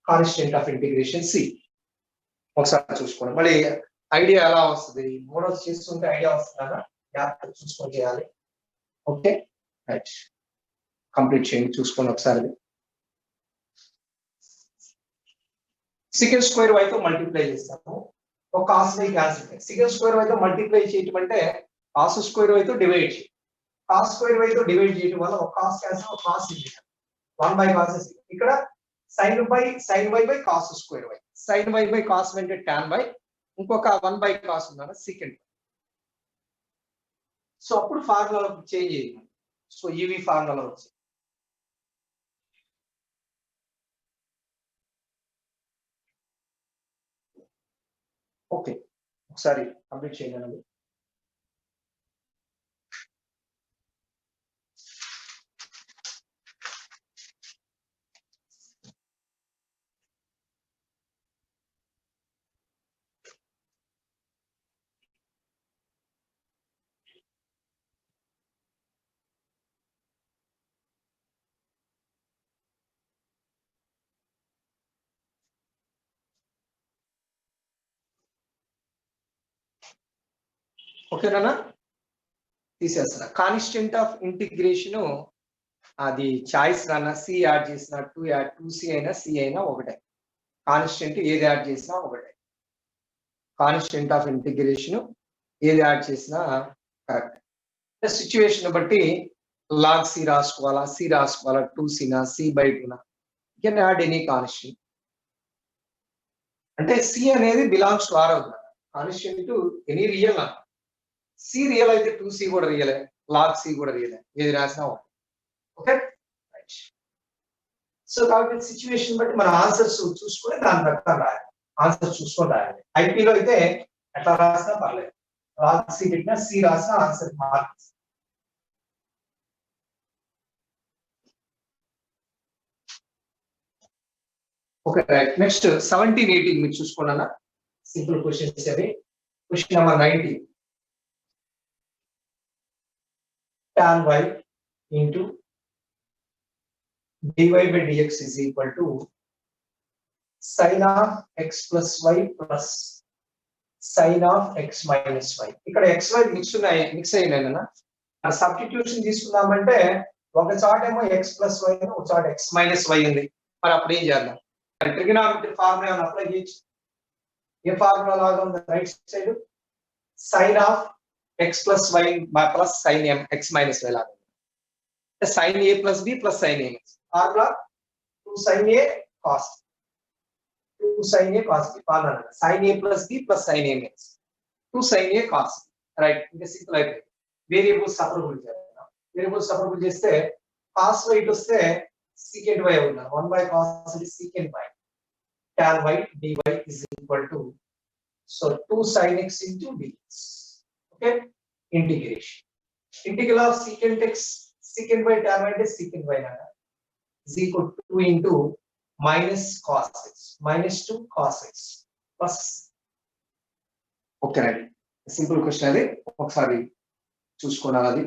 constant of integration c. ఒకసారి చూసుకోండి. మళ్ళీ idea ఎలా వస్తుంది? మోడల్స్ చేస్తుంటే ఐడియా వస్తుందా? జాగ్రత్తగా చూసుకొని చేయాలి. ఓకే, రైట్, కంప్లీట్ చేయండి. చూసుకోండి ఒకసారి. secant square y తో మల్టిప్లై చేస్తాము, ఒక cos y cancel. secant square y తో మల్టిప్లై చేయటం అంటే cos square y తో డివైడ్ చేయడం. cos square y తో డివైడ్ చేయడం వల్ల ఒక cos క్యాన్సిల్, ఒక cos ఉంది. 1 by cos is ఇక్కడ sin y by cos square y. sin y by cos అంటే tan y, ఇంకొక 1 by cos ఉందన్న secant. సో అప్పుడు ఫార్ములా చేంజ్ చేయాలి. సో ఇవి ఫార్ములా వచ్చి ఓకే, ఒకసారి కంప్లీట్ చేయండి. ఓకేనా? తీసేస్తున్నా. కాన్స్టెంట్ ఆఫ్ ఇంటిగ్రేషన్ అది చాయిస్ నాన్న. సి యాడ్ చేసిన 2c అయినా సి అయినా ఒకటే. కాన్స్టెంట్ ఏది యాడ్ చేసినా ఒకటే. కాన్స్టెంట్ ఆఫ్ ఇంటిగ్రేషన్ ఏది యాడ్ చేసినా కరెక్ట్. సిచ్యువేషన్ బట్టి log c రాసుకోవాలా, c రాసుకోవాలా, 2c నా, c by 2 నా, you can add any constant. అంటే c అనేది బిలాంగ్స్ టు r అవుతుంది, కాన్స్టెంట్ ఎనీ రియల్ అన్న. c రియల్ అయితే 2c కూడా రియలే, log c కూడా రియలే, ఏది రాసినా ఓకే. సో కాబట్టి సిచ్యువేషన్ బట్టి మన ఆన్సర్స్ చూసుకొని దాని ప్రకారం రాయాలి, ఆన్సర్ చూసుకొని రాయాలి. ఐపీలో అయితే ఎట్లా రాసినా పర్లేదు, log c పెట్టినా c రాసినా answer marks. Okay right. Next 17, 18 మీరు చూసుకోండి అన్న, సింపుల్ క్వశ్చన్స్ అవి. Question number 19, tan y into dy by dx is equal to sin of x plus y plus sin of x minus y. ఇక్కడ xy mix అయినాయన, ఆ substitution తీసుకుందామంటే ఒక chart ఏమో x plus y ఒక chart x minus y ఉంది. మరి అప్పుడు ఏం చేద్దాం? మరి ట్రిగనామెట్రీ ఫార్ములా ఏమైనా అప్లై చేయొచ్చు. ఏ ఫార్ములా లాగా ఉంది right side? sin of x plus y plus sin x minus y లాగా ఉంది. sin a plus b plus sin a formula 2 sin a cos 2 sin a cos b formula sin a plus b plus sin a means 2 sin a cos right. ఇంకా simple అయిపోయింది. Variables separable చేద్దాం. Variables separable చేస్తే cos y ఇటు వస్తే secant y అవుతుంది. 1 by cos is secant y, tan y dy is equal to so 2 sin x into dx. Okay, integration. Integral of secant x secant y tan y is secant y is equal to 2 into minus cos x minus 2 cos x plus. Okay right, simple question అది, ఒకసారి చూసుకోవాలి అది.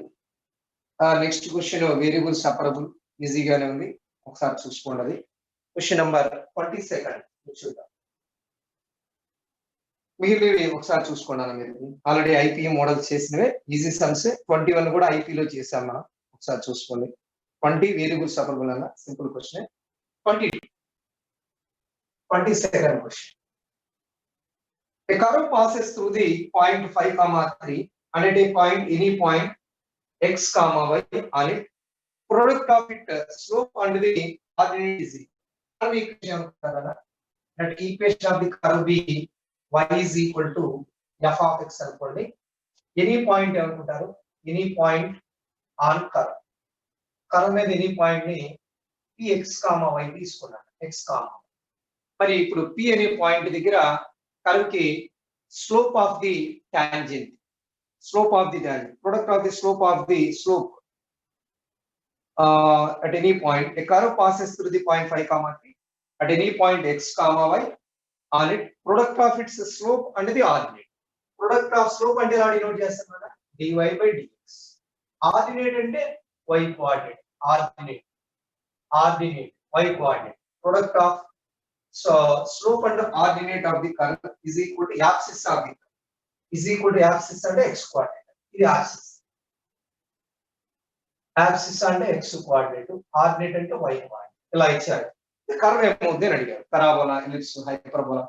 Next question variable separable, ఈజీగానే ఉంది, ఒకసారి చూసుకోండి అది. Question number 22 చూద్దాం. మిగిలినవి ఒకసారి చూసుకోండి అన్న. మీరు ఆల్రెడీ ఐపీ మోడల్ చేసినవే ఈజీ సమ్స్. 21 కూడా ఐపీలో చేసాం మనం, ఒకసారి చూసుకోండి. 20 వేరియబుల్ సపరబుల్ అన్న, simple question. 22 question. A curve passes through the point 5, 3 and at a point any point x, y on it. Product of it slope and the coordinate is equal. That equation of the curve be y is equal to f of x అనుకోండి. Any point ఏమనుకుంటారు? Any point on curve. Curve మీద any point ని px, y తీసుకున్నాను, x, మరి ఇప్పుడు p అనే point దగ్గర curve కి slope of the tangent, slope of the tangent, product of the slope of the slope at any point. A curve passes through the point 5, 3 at any point x, y on it. Product of its slope and the ordinate. Product of slope అంటే ఎలా denote చేస్తాం కదా? dy by dx. Ordinate అంటే y coordinate. Ordinate y coordinate. Product of so slope and ordinate of the curve is equal to axis of the curve is equal to axis and x coordinate. ఇది axis. Axis అంటే x coordinate, ordinate అంటే y coordinate. ఇలా ఇచ్చారు. Curve ఏమవుతుంది అని అడిగారు. Parabola, ellipse, hyperbola.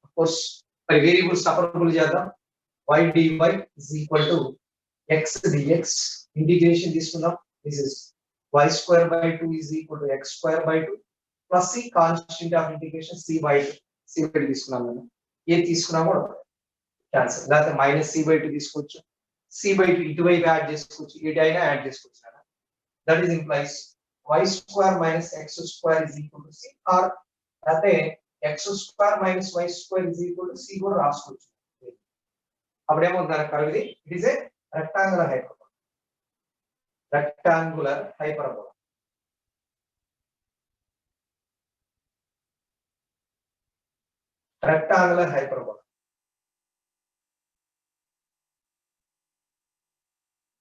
Of course మరి variable separable చేద్దాం. y dy is equal to x dx. Integration తీసుకుందాం. This is y square by 2 is equal to x square by 2 plus c constant of integration c by 2. c by 2 తీసుకున్నాం మనం. ఏ తీసుకున్నా కూడా cancel. లేకపోతే minus c by 2 తీసుకోవచ్చు. c by 2 ఇటువైపు add చేసుకోవచ్చు, ఇటు అయినా యాడ్ చేసుకోవచ్చు. That is implies y square minus x square is equal to c, or లేకపోతే x square minus y square is equal to c కూడా రాసుకోవచ్చు. అప్పుడు ఏమవుతుంది కర్వ్ ఇది? It is a rectangular hyperbola. Rectangular hyperbola. Rectangular hyperbola.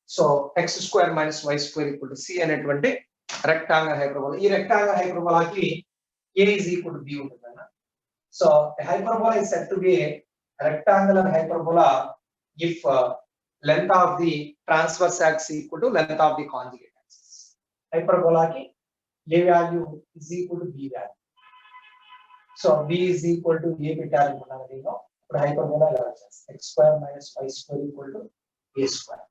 So x square minus y square equal to c అనేటువంటి rectangular hyperbola. ఈ rectangular హైపర్బోలాకి a is equal to b ఉంటుంది అన్న. సో hyperbola is said to be a rectangular hyperbola if length of the transverse axis equal to length of the conjugate axis. Hyperbola ki a value is equal to b value. So b is equal to a పెట్టాలనుకున్నాను నేను. ఇప్పుడు hyperbola ఎలా వచ్చేస్తుంది? x square minus y square equal to a square.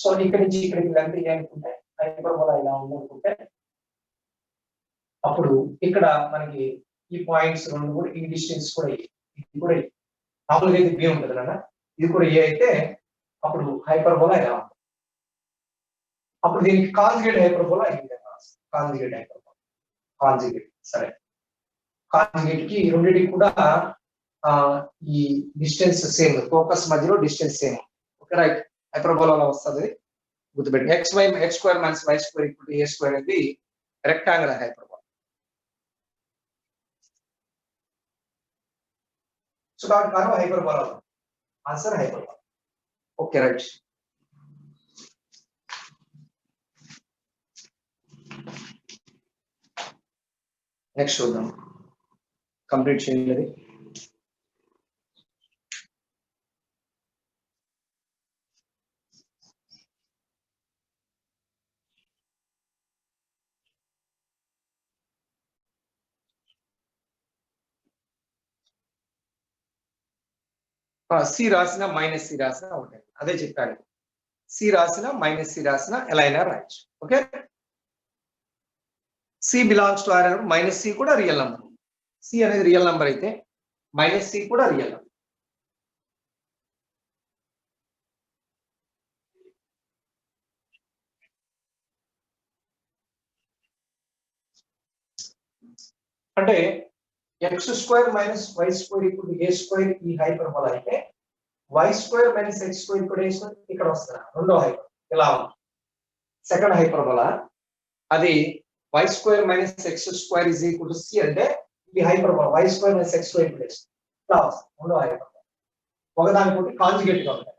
So ఇక్కడ నుంచి ఇక్కడికి length A అనుకుంటే hyperbola ఇలా ఉందనుకుంటే అప్పుడు ఇక్కడ మనకి ఈ పాయింట్స్ రెండు కూడా ఈ డిస్టెన్స్ కూడా ఇది కూడా మామూలుగా ఇది బి ఉంటుంది కదా, ఇది కూడా ఏ అయితే అప్పుడు హైపర్బోలా ఇలా ఉంటుంది. అప్పుడు దీనికి కాంజుగేట్ హైపర్బోలా అయింది. Conjugate hyperbola, conjugate. సరే, కాంజుగేట్ కి రెండింటికి కూడా ఈ డిస్టెన్స్ సేమ్, ఫోకస్ మధ్యలో distance same. Okay right, hyperbola వస్తుంది గుర్తుపెట్టి. X square minus y square equal to a square అనేది రెక్టాంగులర్ హైపర్బోలా. సో కాబట్టి curve hyperbola, answer hyperbola. Okay right. Next చూద్దాం, కంప్లీట్ చేయండి. సి రాసిన మైనస్ సి రాసిన ఒకటే, అదే చెప్పాను. సి రాసిన మైనస్ సి రాసిన ఎలా అయినా రాయొచ్చు. Okay, c belongs to R అయినప్పుడు మైనస్ సి కూడా రియల్ నెంబర్. సి అనేది రియల్ నెంబర్ అయితే మైనస్ సి కూడా రియల్ నెంబర్. అంటే x square minus y square equal to a square ఈ హైపర్బోలా అయితే y square minus x square equal to a square ఇక్కడ వస్తుంది. రెండో హైపర్ ఇలా ఉంది. సెకండ్ హైపర్బోలా అది y square minus x square is equal to c అంటే ఈ hyperbola y square minus x square equal to ఇలా వస్తుంది. రెండో హైపర్బోలా ఒకదానికొకటి కాంజుగేట్ గా ఉంటాయి.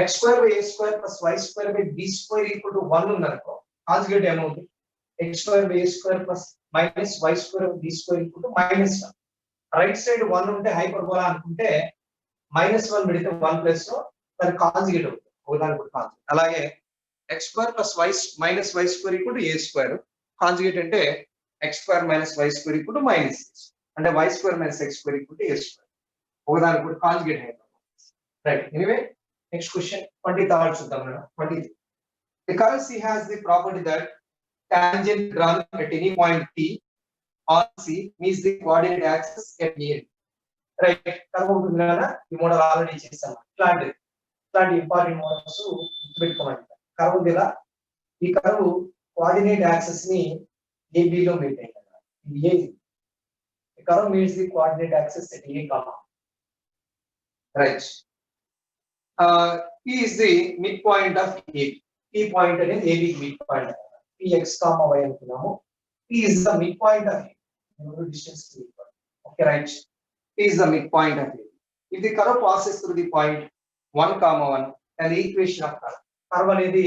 X square by a square plus y square by b square equal to 1 ఉందనుకో, conjugate ఏమవుతుంది? X square by a square plus minus y square b square equal to -1. Right side 1 ఉంటే hyperbola అనుకుంటే -1 పెడితే 1 plus దాని conjugate అవుతుంది, ఒకదానికొకటి conjugate. అలాగే x square plus y minus y square equal to a square, conjugate అంటే x square minus y square equal to -6 అంటే y square minus x square equal to a square, ఒకదానికొకటి conjugate hyperbola. Right, anyway next question 23rd చూద్దాం. 23. The curve C has the property that tangent drawn at any point P on C meets the coordinate axis at A. Right, curve ఉంటుంది కదా, ఈ model already చేసాము. ఇట్లాంటి important models గుర్తుపెట్టుకోమంట. Curve ఉంది కదా, ఈ curve coordinate axis ని AB లో మీట్ అయింది కదా, ఇది A. ఈ curve meets the coordinate axis at A, right. P is the midpoint of A. P point అనేది AB కి మిడ్ పాయింట్. Px, y అనుకున్నాము. P is the midpoint of A. Distance to equal. Okay, right. P is the midpoint of A. If the curve passes through the point 1, 1, and the equation of curve అనేది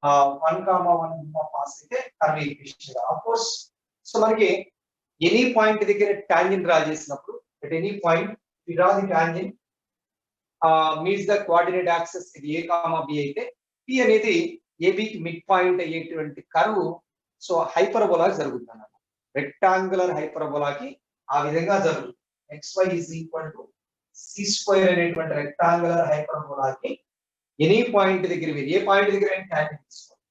1, 1 pass అయితే curve equation. Of course so మనకి any point దగ్గర tangent draw చేసినప్పుడు at any point we draw the tangent meets the coordinate axis at A, B అయితే P అనేది AB కి mid point అయ్యేటువంటి curve so hyperbola జరుగుతుంది అన్నమాట. రెక్టాంగులర్ హైపర్బోలాకి ఆ విధంగా జరుగుతుంది. xy is equal to c square అనేటువంటి రెక్టాంగులర్ హైపర్బోలాకి ఎనీ పాయింట్ దగ్గర ఏ పాయింట్ దగ్గర టాంజెంట్ తీసుకోండి.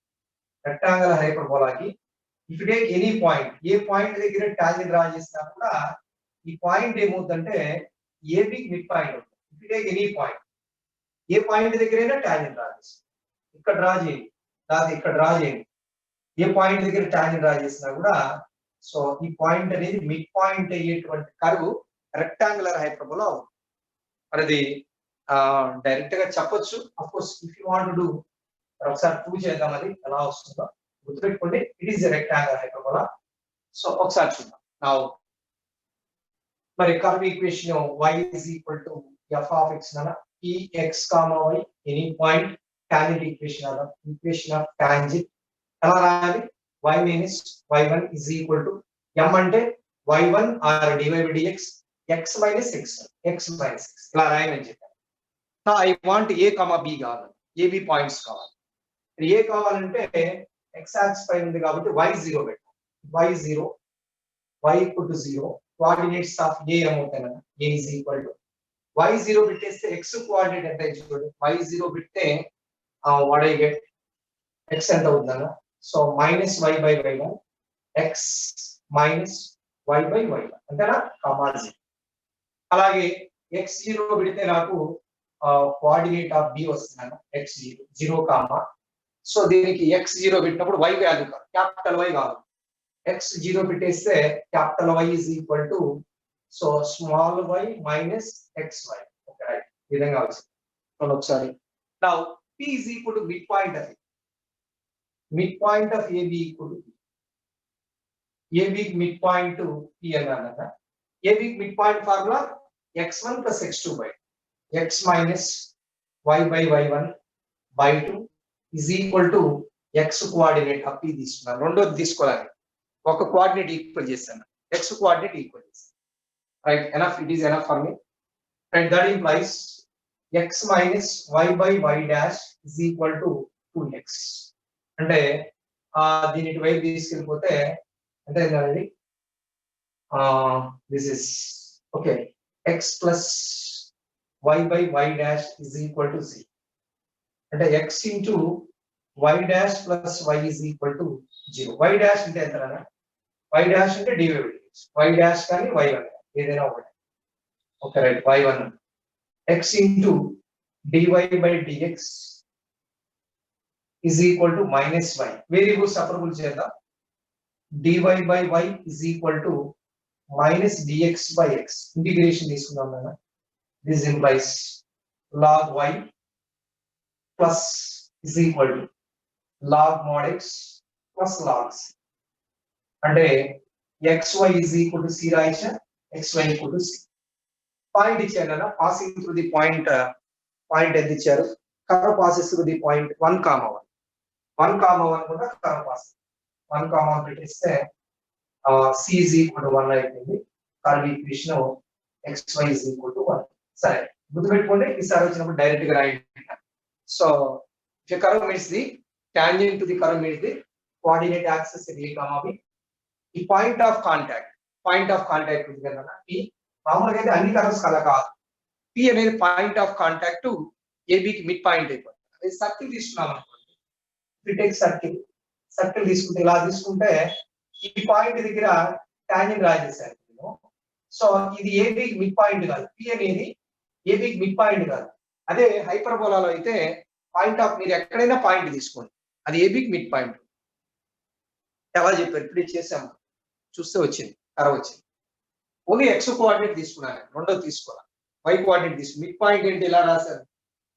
రెక్టాంగులర్ హైపర్బోలాకి if you take any point, ఏ పాయింట్ దగ్గర టాంజెంట్ డ్రా చేసినా కూడా ఈ పాయింట్ ఏమవుతుందంటే AB కి మిడ్ పాయింట్ అవుతుంది. If you take any point, ఏ పాయింట్ దగ్గరైనా టాంజెంట్ డ్రా చేస్తుంది. ఇక్కడ డ్రా చేయండి, లేదా ఇక్కడ డ్రా చేయండి, ఏ పాయింట్ దగ్గర టాంజెంట్ డ్రా చేసినా కూడా సో ఈ పాయింట్ అనేది మిడ్ పాయింట్ అయ్యేటువంటి కర్వ్ రెక్టాంగులర్ హైపర్బోలా అవుతుంది. అది డైరెక్ట్ గా చెప్పొచ్చు. Of course if you want to do ఒకసారి ప్రూవ్ చేద్దాం అది ఎలా వస్తుందో. గుర్తుపెట్టుకోండి, it is rectangular hyperbola. So ఒకసారి చూద్దాం. నా మరి curve equation y is equal to f of x అన్న Px, y any point tangent equation అన్న ఈక్వేషన్ ఆఫ్ టాంజెంట్ ఎలా రాయాలి? y minus y1 is equal to m అంటే y1 r dy by dx, x minus x minus x ఇలా రాయమని చెప్పాను. నా I want a, b కావాలి, ab పాయింట్స్ కావాలి. a కావాలంటే x యాక్సిస్ పైన ఉంది కాబట్టి y0 పెట్టాలి. y0 y equal to 0, coordinates of a ఏమవుతాయి? a is equal to y0 పెట్టేస్తే x కోఆర్డినేట్ ఎంత ఇచ్చాడు? y0 పెడితే what I get x ఎంత అవుతుందన్న so minus y by y1 x minus y by y1 అంతేనా కామా అలాగే x0 పెడితే నాకు కోఆర్డినేట్ ఆఫ్ b వస్తుందన్న x0 0 కామా సో దీనికి x0 పెట్టినప్పుడు y వాల్యూ కాదు క్యాపిటల్ Y కాదు x0 పెట్టేస్తే capital Y is equal to so small y minus xy okay right ఈ విధంగా వచ్చింది చూడండి ఒకసారి now p is equal to midpoint of AB equal to AB midpoint to p అన్నానన్న AB midpoint formula x1 plus x2 by x minus y by y1 by 2 is equal to x coordinate of p తీసుకున్నాను రెండోది తీసుకోవాలి ఒక coordinate equal చేస్తాను x coordinate equal చేస్తాను right enough it is enough for me and that implies x minus y by y dash is equal to 2x అంటే దీని ఇటువైపు తీసుకెళ్ళిపోతే అంటే ఏంటండి this is okay x plus y by y dash is equal to z అంటే x into y dash plus y is equal to 0 y dash అంటే ఎంతనా y dash అంటే derivative y dash కానీ y1 ఏదైనా ఒకటి okay right y1 x into dy by dx is equal to minus y variable separable చేద్దాం dy by y is equal to minus dx by x integration తీసుకుందాం నాన్న this implies log y plus is equal to log mod x plus log c అంటే xy is equal to c రాయొచ్చా xy equal to c point ఇచ్చారు కదా passing through the point ఎంత ఇచ్చారు curve passes through the point 1 comma 1 కూడా curve pass 1 comma పెట్టేస్తే c is equal to 1 అయిపోయింది curve equation xy is equal to 1 సరే గుర్తుపెట్టుకోండి ఈసారి వచ్చినప్పుడు డైరెక్ట్ గా రాయండి so the curve means the tangent to the curve means the coordinate axis in a comma b the point of contact ఉంది కదా p మామూలుగా అయితే అన్ని కర్వ్స్ కల కాదు p అనేది point of contact to ab కి మిడ్ పాయింట్ అయిపోతుంది అదే సర్కిల్ తీసుకున్నాం అనుకోండి పిటెక్ సర్కిల్ తీసుకుంటే ఇలా తీసుకుంటే ఈ పాయింట్ దగ్గర టాంజెంట్ డ్రా చేశాను నేను సో ఇది ab కి మిడ్ పాయింట్ కాదు p అనేది ab కి మిడ్ పాయింట్ కాదు అదే హైపర్బోలాలో అయితే పాయింట్ ఆఫ్ మీరు ఎక్కడైనా పాయింట్ తీసుకోండి అది AB కి మిడ్ పాయింట్ ఎలా చెప్పారు ఇప్పుడు చేసాము చూస్తే వచ్చింది కర్వ్ వచ్చింది ఓన్లీ x కోఆర్డినేట్ తీసుకున్నాను రెండోది తీసుకోవాలి y కోఆర్డినేట్ తీసుకు మిడ్ పాయింట్ ఏంటి ఇలా రాశారు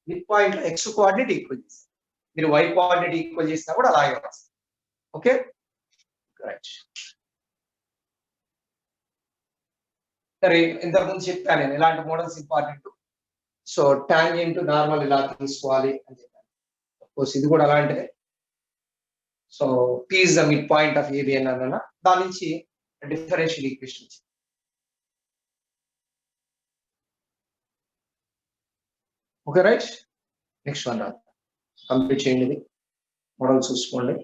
మిడ్ పాయింట్ లో x కోఆర్డినేట్ ఈక్వల్ చేస్తారు మీరు y కోఆర్డినేట్ ఈక్వల్ చేసినా కూడా అలాగే వస్తుంది ఓకే రైట్ సరే ఇంతకుముందు చెప్పాను నేను ఇలాంటి models important so tangent normal ఇలా తీసుకోవాలి అని చెప్పాను కోర్స్ ఇది కూడా అలాంటిదే so p is the midpoint of AB అన్న దాని నుంచి డిఫరెన్షియల్ ఈక్వేషన్ వచ్చింది okay right next one complete చేయండి ఇది మోడల్ చూసుకోండి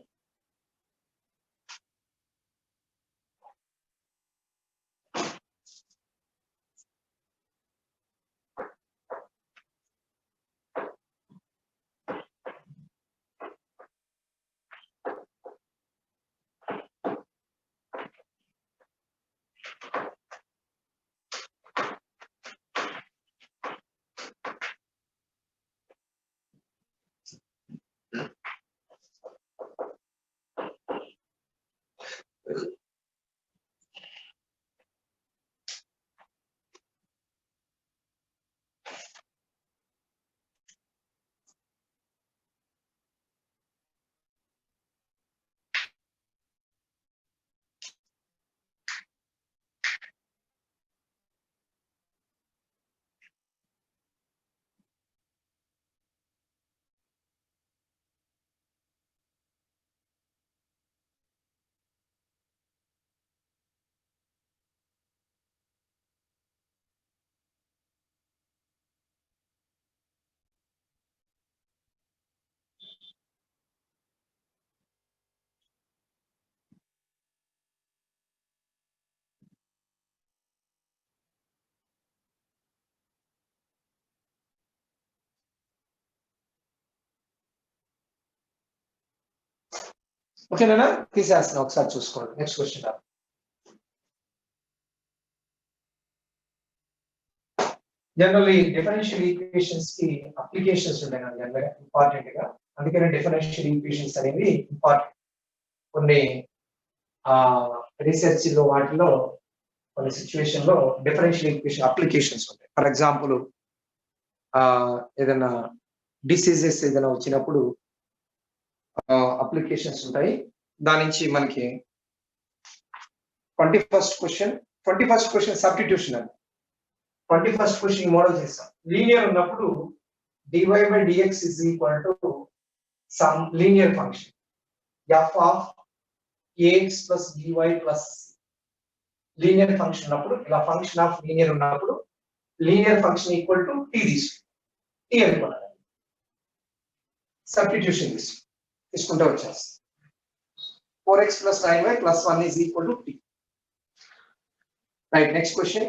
ఓకేనా తీసేస్తున్నా ఒకసారి చూసుకోండి next question generally differential equations కి అప్లికేషన్స్ ఉంటాయి జనరల్గా ఇంపార్టెంట్ గా అందుకనే డిఫరెన్షియల్ ఈక్వేషన్స్ అనేవి ఇంపార్టెంట్ కొన్ని రీసెర్చ్ లో వాటిలో కొన్ని సిచ్యువేషన్ లో డిఫరెన్షియల్ ఈక్వేషన్ అప్లికేషన్స్ ఉంటాయి ఫర్ ఎగ్జాంపుల్ ఏదైనా డిసీజెస్ ఏదైనా వచ్చినప్పుడు అప్లికేషన్స్ ఉంటాయి దాని నుంచి మనకి 21st క్వశ్చన్ సబ్స్టిట్యూషన్ అండి 21st క్వశ్చన్ మోడల్ చేస్తాం లీనియర్ ఉన్నప్పుడు dy by dx is equal to some linear function f of ax plus dy plus linear function ఉన్నప్పుడు ఇలా ఫంక్షన్ ఆఫ్ లీనియర్ ఉన్నప్పుడు linear function equal to t తీసుకుంటాం t అనుకున్నాను substitution తీసుకుంటే వచ్చేస్తుంది 4x plus 9y plus 1 is equal to t. Right, next question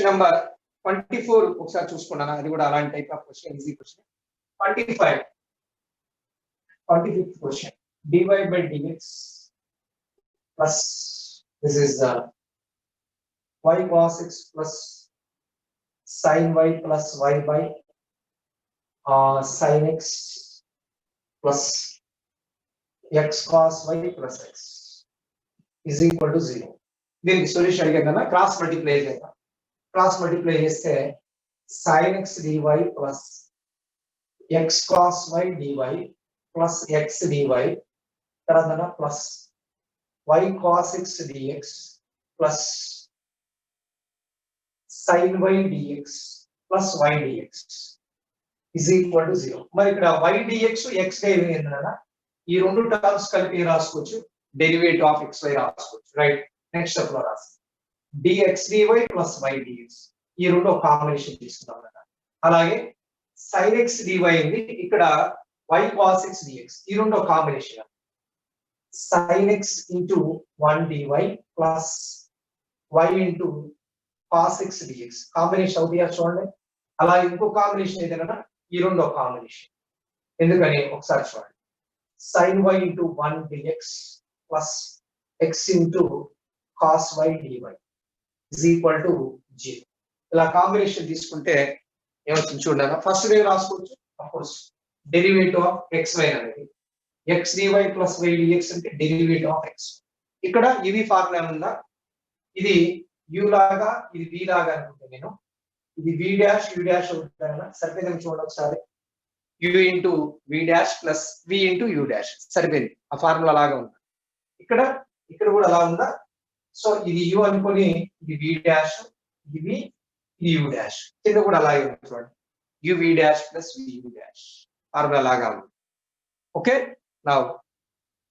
number 24 ఒకసారి చూసుకున్నాను అది కూడా అలాంటి type of question easy question 25th question dy by dx plus this is y cos x plus sin y plus y by sin x plus x cos y plus x is equal to 0. దీనికి solution అడిగాను cross multiply చేద్దాం cross multiply చేస్తే sin x dy plus x cos y dy plus x dy తర్వాత plus y cos x dx plus sin y dx plus y dx is equal to 0. మరి ఇక్కడ y dx x dy ఏంటన్నా ఈ రెండు terms కలిపి రాసుకోవచ్చు derivative of xy రాసుకోవచ్చు right next step లో రాసి dx dy plus y dx ఈ రెండు కాంబినేషన్ తీసుకున్నాం కదా అలాగే sin x dy ఉంది ఇక్కడ y cos x dx ఈ రెండు combination sin x into 1 dy plus y into cos x dx combination అవుతాయా చూడండి అలా ఇంకో కాంబినేషన్ ఏదైనా ఈ రెండు కాంబినేషన్ ఎందుకని ఒకసారి చూడండి sin y into 1 dx plus x into cos y dy is equal to 0. ఇలా కాంబినేషన్ తీసుకుంటే ఏమవుతుంది చూడండి ఫస్ట్ డే రాసుకోవచ్చు of course derivative of xy అనేది x dy plus y dx అంటే డెరివేటివ్ ఆఫ్ x ఇక్కడ ఇది ఫార్ములా ఉందా ఇది u లాగా ఇది v లాగా అనుకుంటే నేను ఇది v డాష్ u డాష్ అవుతుందా సరిపోయింది చూడండి ఒకసారి u into v dash plus v into u dash సరిపోయింది ఆ ఫార్ములా లాగా ఉంది ఇక్కడ కూడా అలా ఉందా సో ఇది u అనుకొని ఇది v డాష్ ఇది v ఇది u డాష్ కింద కూడా అలాగే ఉంది చూడండి u v dash plus v u dash formula లాగా ఉంది ఓకే నౌ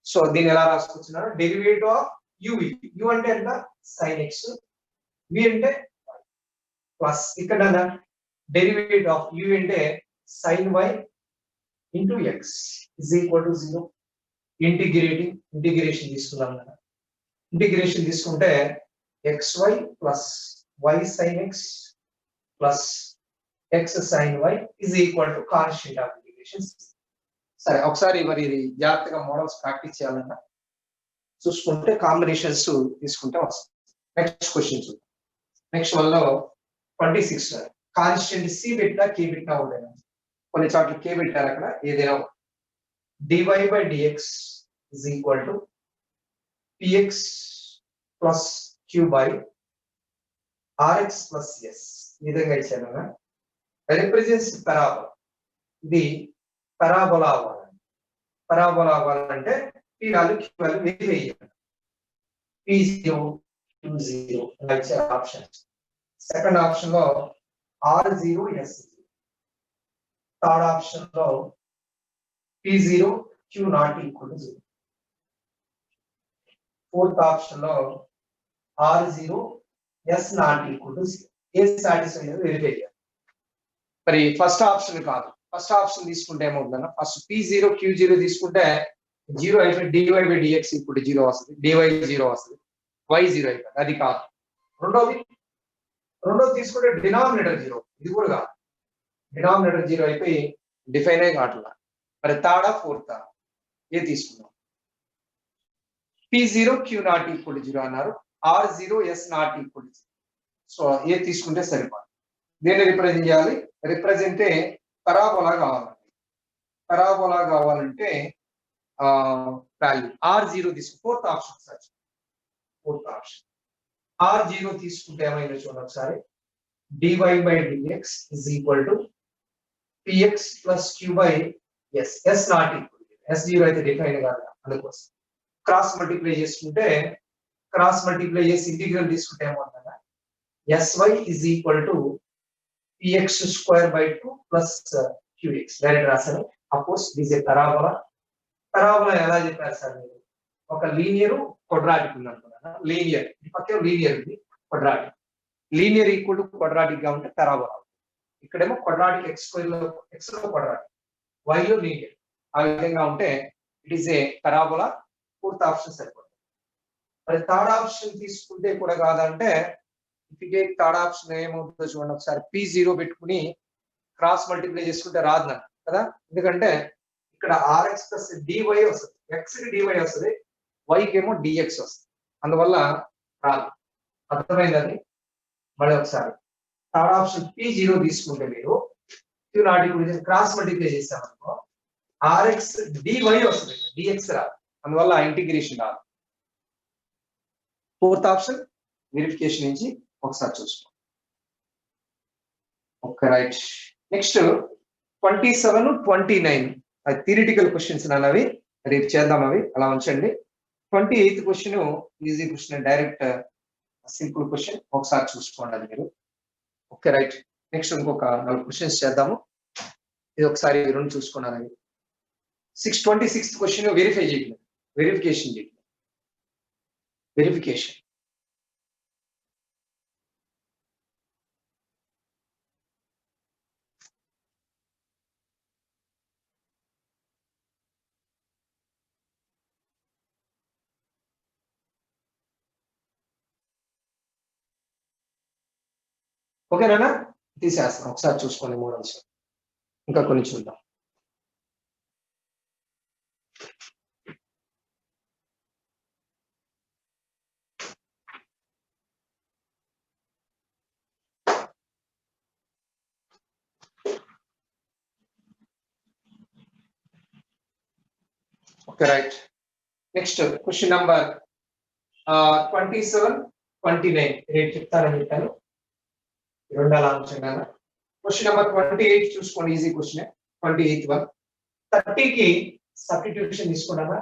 సో దీన్ని ఎలా రాసుకుంటున్నారు డెరివేటివ్ ఆఫ్ u అంటే ఎంత sin x v అంటే ప్లస్ ఇక్కడ డెరివేటివ్ ఆఫ్ u అంటే sin y into x is equal to 0. Integration తీసుకున్నాం కదా ఇంటిగ్రేషన్ తీసుకుంటే xy plus y sin x plus x sin y is equal to constant of integration. సరే ఒకసారి మరి ఇది జాగ్రత్తగా మోడల్స్ ప్రాక్టీస్ చేయాలన్నా చూసుకుంటే కాంబినేషన్స్ తీసుకుంటే వస్తుంది నెక్స్ట్ క్వశ్చన్ చూద్దాం నెక్స్ట్ వన్ లో 26 కాన్స్టెంట్ సి పెట్టినా కే పెట్టినా ఉంటాయి కొన్ని చోట్ల కే పెట్టారు అక్కడ ఏదైనా dy by dx is equal to px plus q by rx plus s ఈ విధంగా ఇచ్చాను రిప్రజెంట్స్ పారాబోలా ఇది పారాబోలా అవ్వాలంటే p వాల్యూ q వాల్యూ వేయాలి p0 q0 ఇలా ఇచ్చే ఆప్షన్స్ సెకండ్ ఆప్షన్ లో r0 s0 థర్డ్ ఆప్షన్ లో p0 q not equal to 0 fourth option లో r0 s not equal to 0 A satisfy అయ్యేది వెరిఫై చేయాలి మరి ఫస్ట్ ఆప్షన్ కాదు ఫస్ట్ ఆప్షన్ తీసుకుంటే ఏమవుతుందన్న ఫస్ట్ p0 q0 తీసుకుంటే 0 అయిపోయి dy by dx ఇప్పుడు 0 వస్తుంది dy 0 వస్తుంది y 0 అయిపోయింది అది కాదు రెండోది తీసుకుంటే డినామినేటర్ 0 ఇది కూడా కాదు డినామినేటర్ 0 అయిపోయి డిఫైన్ అయ్యి కావట్లా మరి థర్డా ఫోర్తా ఏ తీసుకున్నాం P0 Q not equal to 0 అన్నారు. R0 S not equal to 0. So A తీసుకుంటే సరిపోదు. దేన్ని రిప్రజెంట్ చేయాలి? రిప్రజెంటే పరాబోలా కావాలండి. పరాబోలా కావాలంటే వాల్యూ R0 తీసుకు fourth option search. Fourth option R0 తీసుకుంటే ఏమైందో చూడండి ఒకసారి. dy by dx is equal to px plus q by s. S not equal. S0 అయితే డిఫైన్ కాదు అందుకోసం. క్రాస్ మల్టిప్లై చేసుకుంటే క్రాస్ మల్టిప్లై చేసి ఇంటిగ్రల్ తీసుకుంటే ఏమవుతుందా? sy is equal to px square by 2 plus qx. Direct రాశాను. Of course this A parabola. Parabola ఎలా చెప్పారు sir మీరు? ఒక లీనియర్ క్వాడ్రాటిక్ ఉంది అనుకున్నారా? లీనియర్ ఈ పక్కన లీనియర్ ఉంది, quadratic. Linear equal to quadratic గా ఉంటే పరాబోలా. ఇక్కడేమో క్వాడ్రాటిక్ x స్క్వేర్ లో x లో క్వాడ్రాటిక్, y లో లీనియర్. ఆ విధంగా ఉంటే it is A parabola. Fourth option సరిపోతుంది. మరి థర్డ్ ఆప్షన్ తీసుకుంటే కూడా కాదంటే థర్డ్ ఆప్షన్ ఏమవుతుందో చూడండి ఒకసారి. P0 పెట్టుకుని క్రాస్ మల్టిప్లై చేసుకుంటే రాదు నాకు కదా, ఎందుకంటే ఇక్కడ RX ప్లస్ dy వస్తుంది. X కి dy వస్తుంది, Y కి ఏమో dx వస్తుంది. అందువల్ల రాదు. అర్థమైందని మళ్ళీ ఒకసారి థర్డ్ ఆప్షన్ P0 తీసుకుంటే మీరు Q not equal cross multiply చేస్తామనుకో RX dy వస్తుంది, dx రాదు. అందువల్ల ఇంటిగ్రేషన్ రాదు. ఫోర్త్ ఆప్షన్ వెరిఫికేషన్ నుంచి ఒకసారి చూసుకో. Okay right. నెక్స్ట్ 27, 29 అది థియరిటికల్ క్వశ్చన్స్ అవి రేపు చేద్దాం. అవి అలా ఉంచండి. 28th question easy question, direct simple question. ఒకసారి చూసుకోండి అది మీరు. Okay right. నెక్స్ట్ ఇంకొక 4 క్వశ్చన్స్ చేద్దాము. ఇది ఒకసారి 2 చూసుకున్నారు. అవి 26th క్వశ్చన్ వెరిఫై చేయండి. వెరిఫికేషన్ చేయండి. వెరిఫికేషన్ ఓకేనా? తీసేస్తాం. ఒకసారి చూసుకోండి. 3 అంశాలు ఇంకా కొన్ని చూద్దాం. Okay right. Next question number 27, 29 రేపు చెప్తానని చెప్పాను. 2 అలా ఉంచండి. క్వశ్చన్ నెంబర్ 28 చూసుకోండి. Easy question. 28 1 30 కి సబ్స్టిట్యూషన్ తీసుకున్నామా?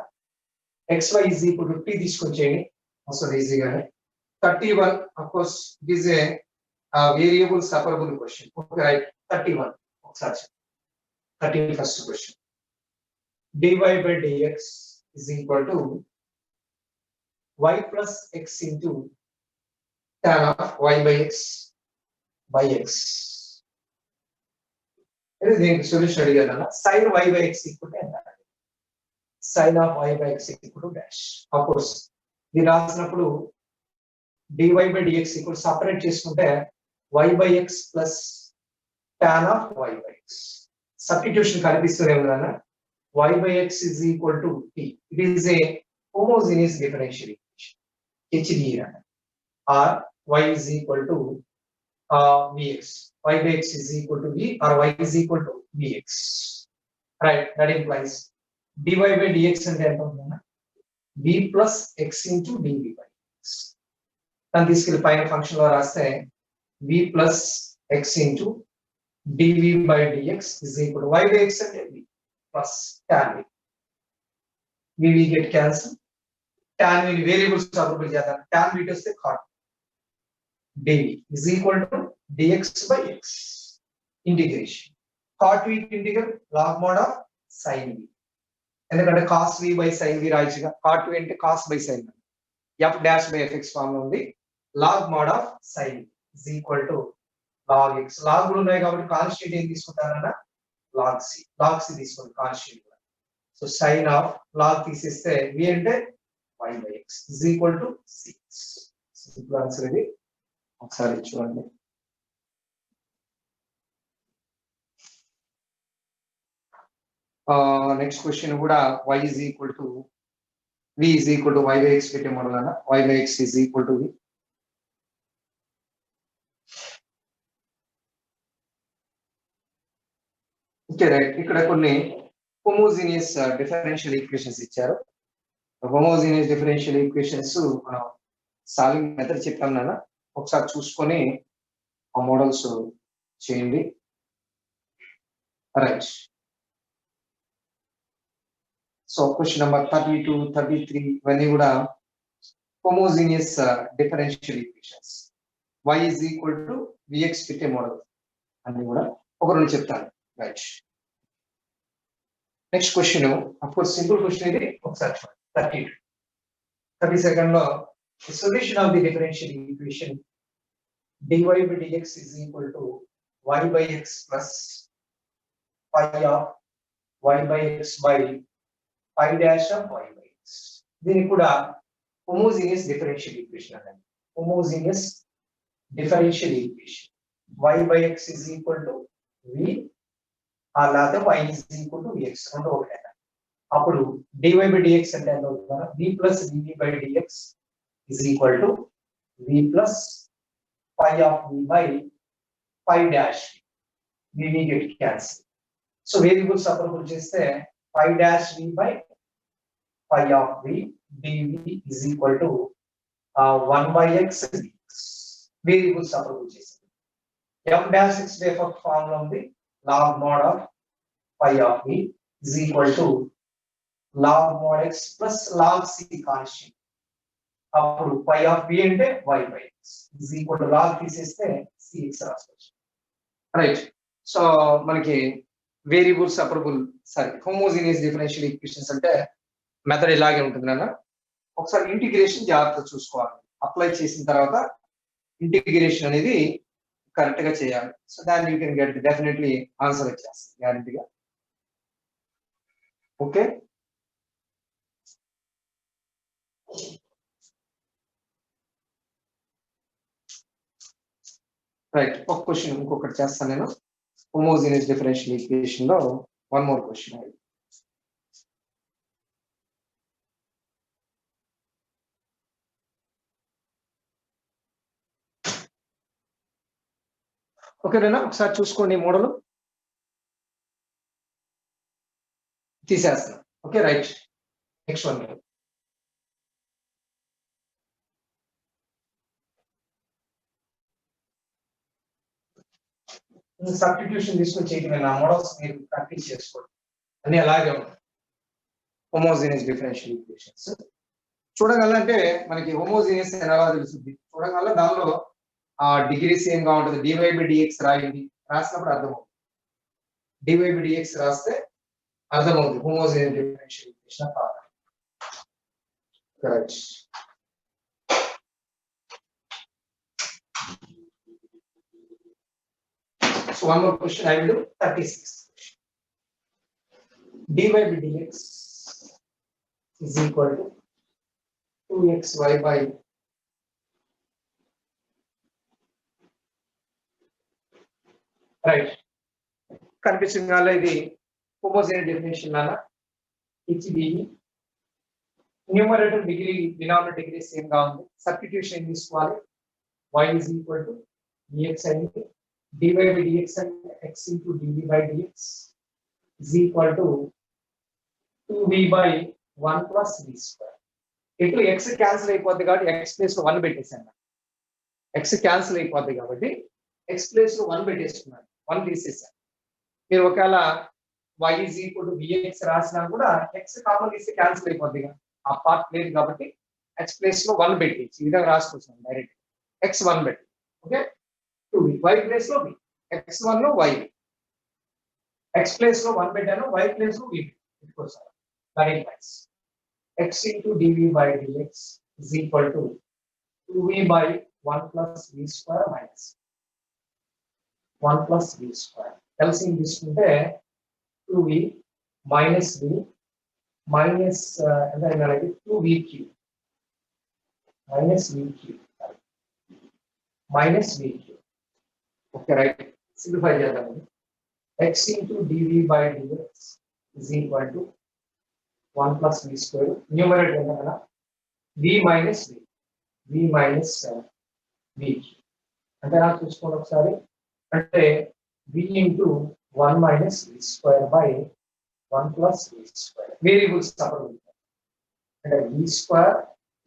xy is equal to t తీసుకొని చేయండి. అసలు ఈజీగానే. 31 of course it is a variable separable question. Okay right. 31 ఒకసారి 31st question. dy by dx is equal to y plus x into tan of y by x by x. ఇది దీనికి solution అడిగాను. sin y by x equal to ఎంత? sin of y by x equal to dash. Of course ఇది రాసినప్పుడు dy by dx equal separate చేసుకుంటే y by x plus tan of y by x. Substitution కనిపిస్తూనే ఉందన్న. y by x is equal to t. It is a homogeneous differential equation, HDE, or y is equal to vx. Y by x is equal to v, or y is equal to vx. Right, that implies dy by dx అంటే ఎంత ఉందన్న? v plus x into dv by x. దాన్ని తీసుకెళ్ళి పైన function లో రాస్తే v plus x into dv by dx is equal to y by x అంటే v plus tan v. We will get cancel. Tan v variables separable చేద్దాం. tan v వస్తే cot dv is equal to dx by x integration. Cot v integral log mod of sin v. ఎందుకంటే cos v by sin v రాయొచ్చుగా. cot v అంటే cos by sin v. f dash by fx form లో ఉంది. log mod of sin v is equal to log x. log లు ఉన్నాయి కాబట్టి constant ఏం తీసుకుంటారన్నా? log c. log c తీసుకోండి constant. So sin of log తీసేస్తే v అంటే y by x is equal to 6. Simple answer ఇది. ఒకసారి చూడండి. నెక్స్ట్ క్వశ్చన్ కూడా y is equal to v is equal to y by x పెట్టే model అన్న y by x is equal to v. Okay right, ఇక్కడ కొన్ని homogeneous differential equations ఇచ్చారు. Homogeneous differential equations మనం సాల్వింగ్ మెథడ్ చెప్పాం నాన్న, ఒకసారి చూసుకొని ఆ మోడల్స్ చేయండి. రైట్, సో క్వశ్చన్ నెంబర్ 32, 33 ఇవన్నీ కూడా homogeneous differential equations. y is equal to vx పెట్టే మోడల్ అన్ని కూడా ఒక రెండు చెప్తాను. Right, next question of course simple question ఇది, ఒకసారి చూడండి. 32nd లో solution of the differential equation dy by dx is equal to y by x plus pi of y by x by pi dash of y by x. దీనికి కూడా homogeneous differential equation అన్నది. Homogeneous differential equation y by x is equal to v అలాగే y is equal to vx రెండు ఒకటే. అప్పుడు dy by dx అంటే ఎంత అవుతుంది? v plus dv by dx is equal to v plus pi of v by pi dash. v get cancel. So variables separate చేస్తే pi dash v by pi of v dv is equal to 1 by x dx. Variables separate చేస్తే f dash x formula ఉంది, log mod of pi of v is equal to log mod x plus log c constant. అప్పుడు pi of v అంటే y by x is equal to log తీసేస్తే cx రాసుకోవచ్చు. Right, so మనకి variable separable homogeneous differential equations అంటే method ఇలాగే ఉంటుంది నాన్న. ఒకసారి ఇంటిగ్రేషన్ జాగ్రత్తగా చూసుకోవాలి. అప్లై చేసిన తర్వాత ఇంటిగ్రేషన్ అనేది కరెక్ట్ గా చేయాలి. సో దాన్ని you can get definitely answer వచ్చేస్తుంది గ్యారంటీగా. ఓకే, రైట్, ఒక క్వశ్చన్ ఇంకొకటి చేస్తాను నేను. హోమోజీనియస్ డిఫరెన్షియల్ ఈక్వేషన్ లో వన్ మోర్ క్వశ్చన్. ఓకేనా, ఒకసారి చూసుకోండి మోడల్ తీసేస్తాను. Okay right, next one. Substitution తీసుకొని చేయటమే, నా మోడల్స్ మీరు ప్రాక్టీస్ చేసుకోండి, అన్ని అలాగే ఉంటాయి. హోమోజీనియస్ డిఫరెన్షియల్ ఈక్వేషన్స్ చూడగలంటే మనకి హోమోజీనియస్ ఎలా తెలుస్తుంది చూడగల, దానిలో డిగ్రీ సేమ్ గా ఉంటుంది. dy by dx రాయండి, రాసినప్పుడు అర్థమవుతుంది. dy by dx రాస్తే అర్థమవుతుంది హోమోజీనియస్ డిఫరెన్షియల్ ఈక్వేషన్ కాదు. Correct. So one more question I will do. 36. dy by dx is equal to 2xy by right. కనిపిస్తుంది కదా ఇది హోమోజీనియస్ డిఫరెన్షియల్ అన్న. ఇది numerator degree denominator degree same గా ఉంది. సబ్స్టిట్యూషన్ తీసుకోవాలి. y is equal to dx అయింది. dy by dx and x into dv by dx is equal to 2v by 1 plus v square. ఇటు x క్యాన్సిల్ అయిపోద్ది కాబట్టి x place లో 1 పెట్టేసాను. x cancel అయిపోద్ది కాబట్టి x ప్లేస్ లో 1 పెట్టేసుకున్నాను, 1 తీసేసాను. మీరు ఒకవేళ y is equal to vx రాసినా కూడా x కామన్ తీస్తే క్యాన్సిల్ అయిపోద్ది, ఆ పార్ట్ లేదు కాబట్టి x ప్లేస్ లో 1 పెట్టి ఈ విధంగా రాసుకొచ్చాను డైరెక్ట్. x 1 పెట్టి ఓకే, 2v, y ప్లేస్ లో v, x1 లో y, x ప్లేస్ లో 1 పెట్టాను, y ప్లేస్ లో v పెట్టుకోవచ్చు. That equals x into dv by dx is equal to 2v by 1 plus v square minus 1 plus v square. LCM తీసుకుంటే 2v minus v minus ఎంత అయింది 2vq minus vq minus vq. Okay, right. Simplify చేద్దాం. x into dv by dx is equal to 1 plus v square numerator ఎంత కదా v minus v అంటే నాకు చూసుకోండి ఒకసారి అంటే v into 1 minus v square by 1 plus v square variables separate అంటే v square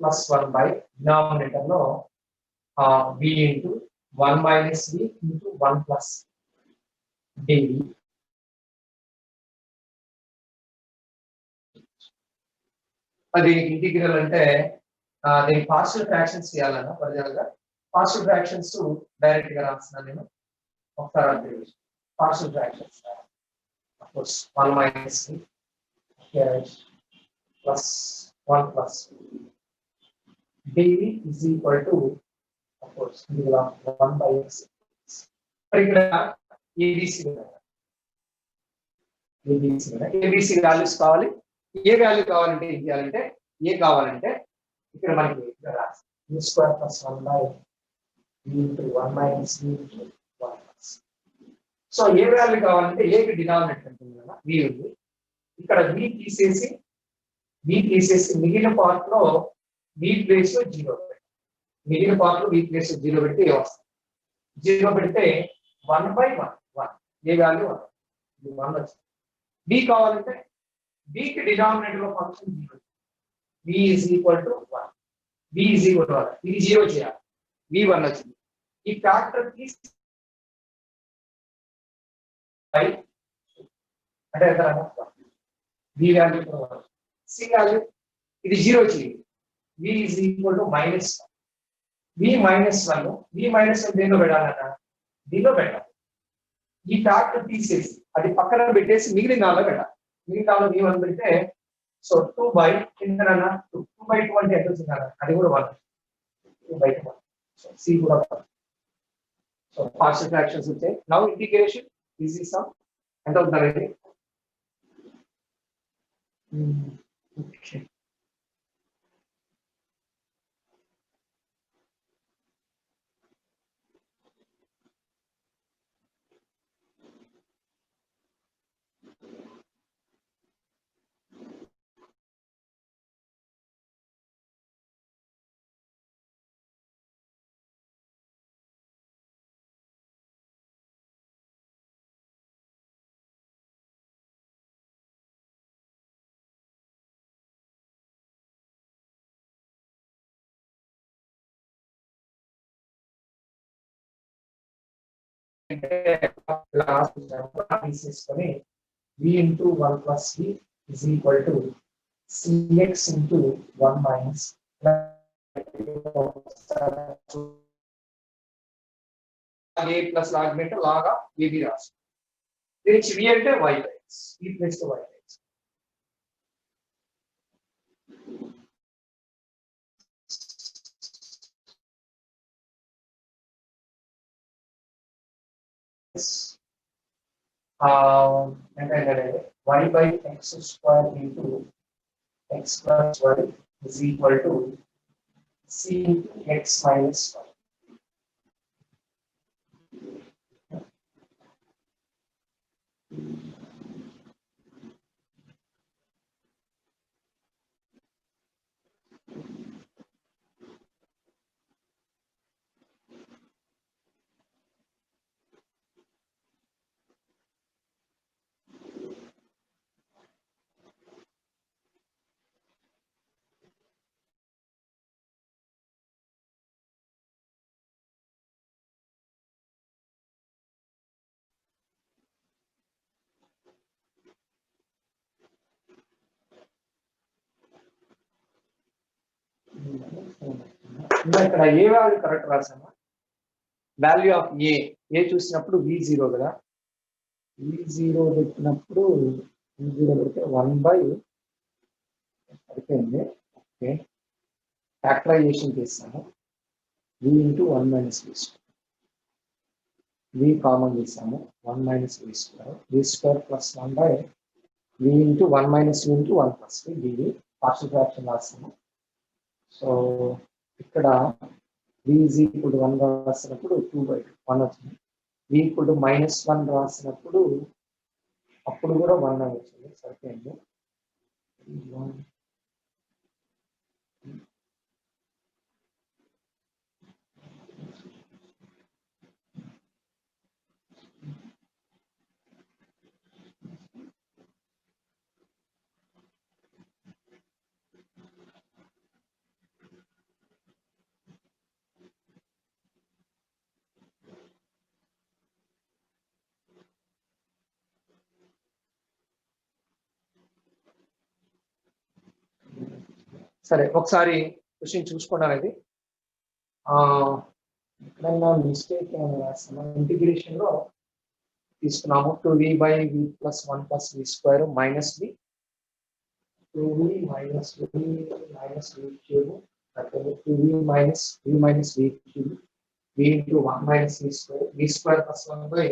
plus 1 by denominator లో v into 1 minus v into 1 plus dv అది ఇంటిగ్రల్ అంటే దీని పార్షియల్ ఫ్రాక్షన్స్ చేయాలన్నా పరిజాలుగా పార్షియల్ ఫ్రాక్షన్స్ డైరెక్ట్ గా రాస్తున్నాను నేను ఒకసారి observe partial fractions of course 1 minus v plus 1 plus dv is equal to of course 1 by x ఇక్కడ abc వాల్యూస్ కావాలి ఏ వాల్యూ కావాలంటే ఏం చేయాలంటే ఏ కావాలంటే ఇక్కడ మనకి u square plus 1 by v into 1 minus v into 1 plus so A value కావాలంటే ఏ కి డినామినేటర్ ఉంటుంది కదా v ఉంది ఇక్కడ v తీసేసి మిగిలిన పార్ట్ లో v ప్లేస్ లో 0 పెట్టి మిగిలిన పార్ట్ లో v ప్లేస్ లో 0 పెడితే వస్తుంది 0 పెడితే 1 by 1 ఏ వాల్యూ 1 ఇది 1 వచ్చింది v కావాలంటే v కి డినామినేటర్ లో function 0 v is equal to 1 v is equal to 1 ఇది 0 చేయాలి v 1 వచ్చింది ఈ ఫ్యాక్టర్ కి అంటే ఎంత v వాల్యూ c వాల్యూ ఇది 0 చేయాలి v is equal to -1 v -1 దేనిలో పెట్టాలన్నా దీనిలో పెట్టాలి ఈ ఫ్యాక్టర్ తీసేసి అది పక్కన పెట్టేసి మిగిలిన దానిలో పెట్టాలి మిగిలిన దానిలో v1 పెడితే సో 2 by కిందన 2 by 2 అంటే ఎంత వచ్చింది అది కూడా 1 2 by 2 సో c కూడా 1 సో పార్షియల్ ఫ్రాక్షన్స్ వచ్చాయి నౌ ఇంటిగ్రేషన్ ఈజీ సమ్ ఎంత అవుతుందండి ఓకే లాస్ట్ తీసుకొని v into 1 plus v is equal to cx into 1 minus a plus augment లాగా ab రాసు దీనికి v అంటే y x v plus y x y by x square into x plus y is equal to c into x minus y. ఇక్కడ ఏ value correct రాసామా value of ఏ చూసినప్పుడు v0 కదా v0 పెట్టినప్పుడు v0 పెడితే 1 by అయిపోయింది okay factorisation చేస్తాను v into 1 minus v square v common చేసాము 1 minus v square v square plus 1 by v into 1 minus v into 1 plus v dv partial fraction రాస్తాము so ఇక్కడ v is equal to 1 రాసినప్పుడు 2 by 1 వచ్చింది v equal to -1 రాసినప్పుడు అప్పుడు కూడా 1 వచ్చింది సరిపోయింది సరే ఒకసారి క్వశ్చన్ చూసుకున్నాను ఇది మిస్టేక్ ఇంటిగ్రేషన్ లో తీసుకున్నాము 2v/v+1+v² minus v 2v minus v minus v cube 2v minus v minus v cube v into 1 minus v² plus 1 by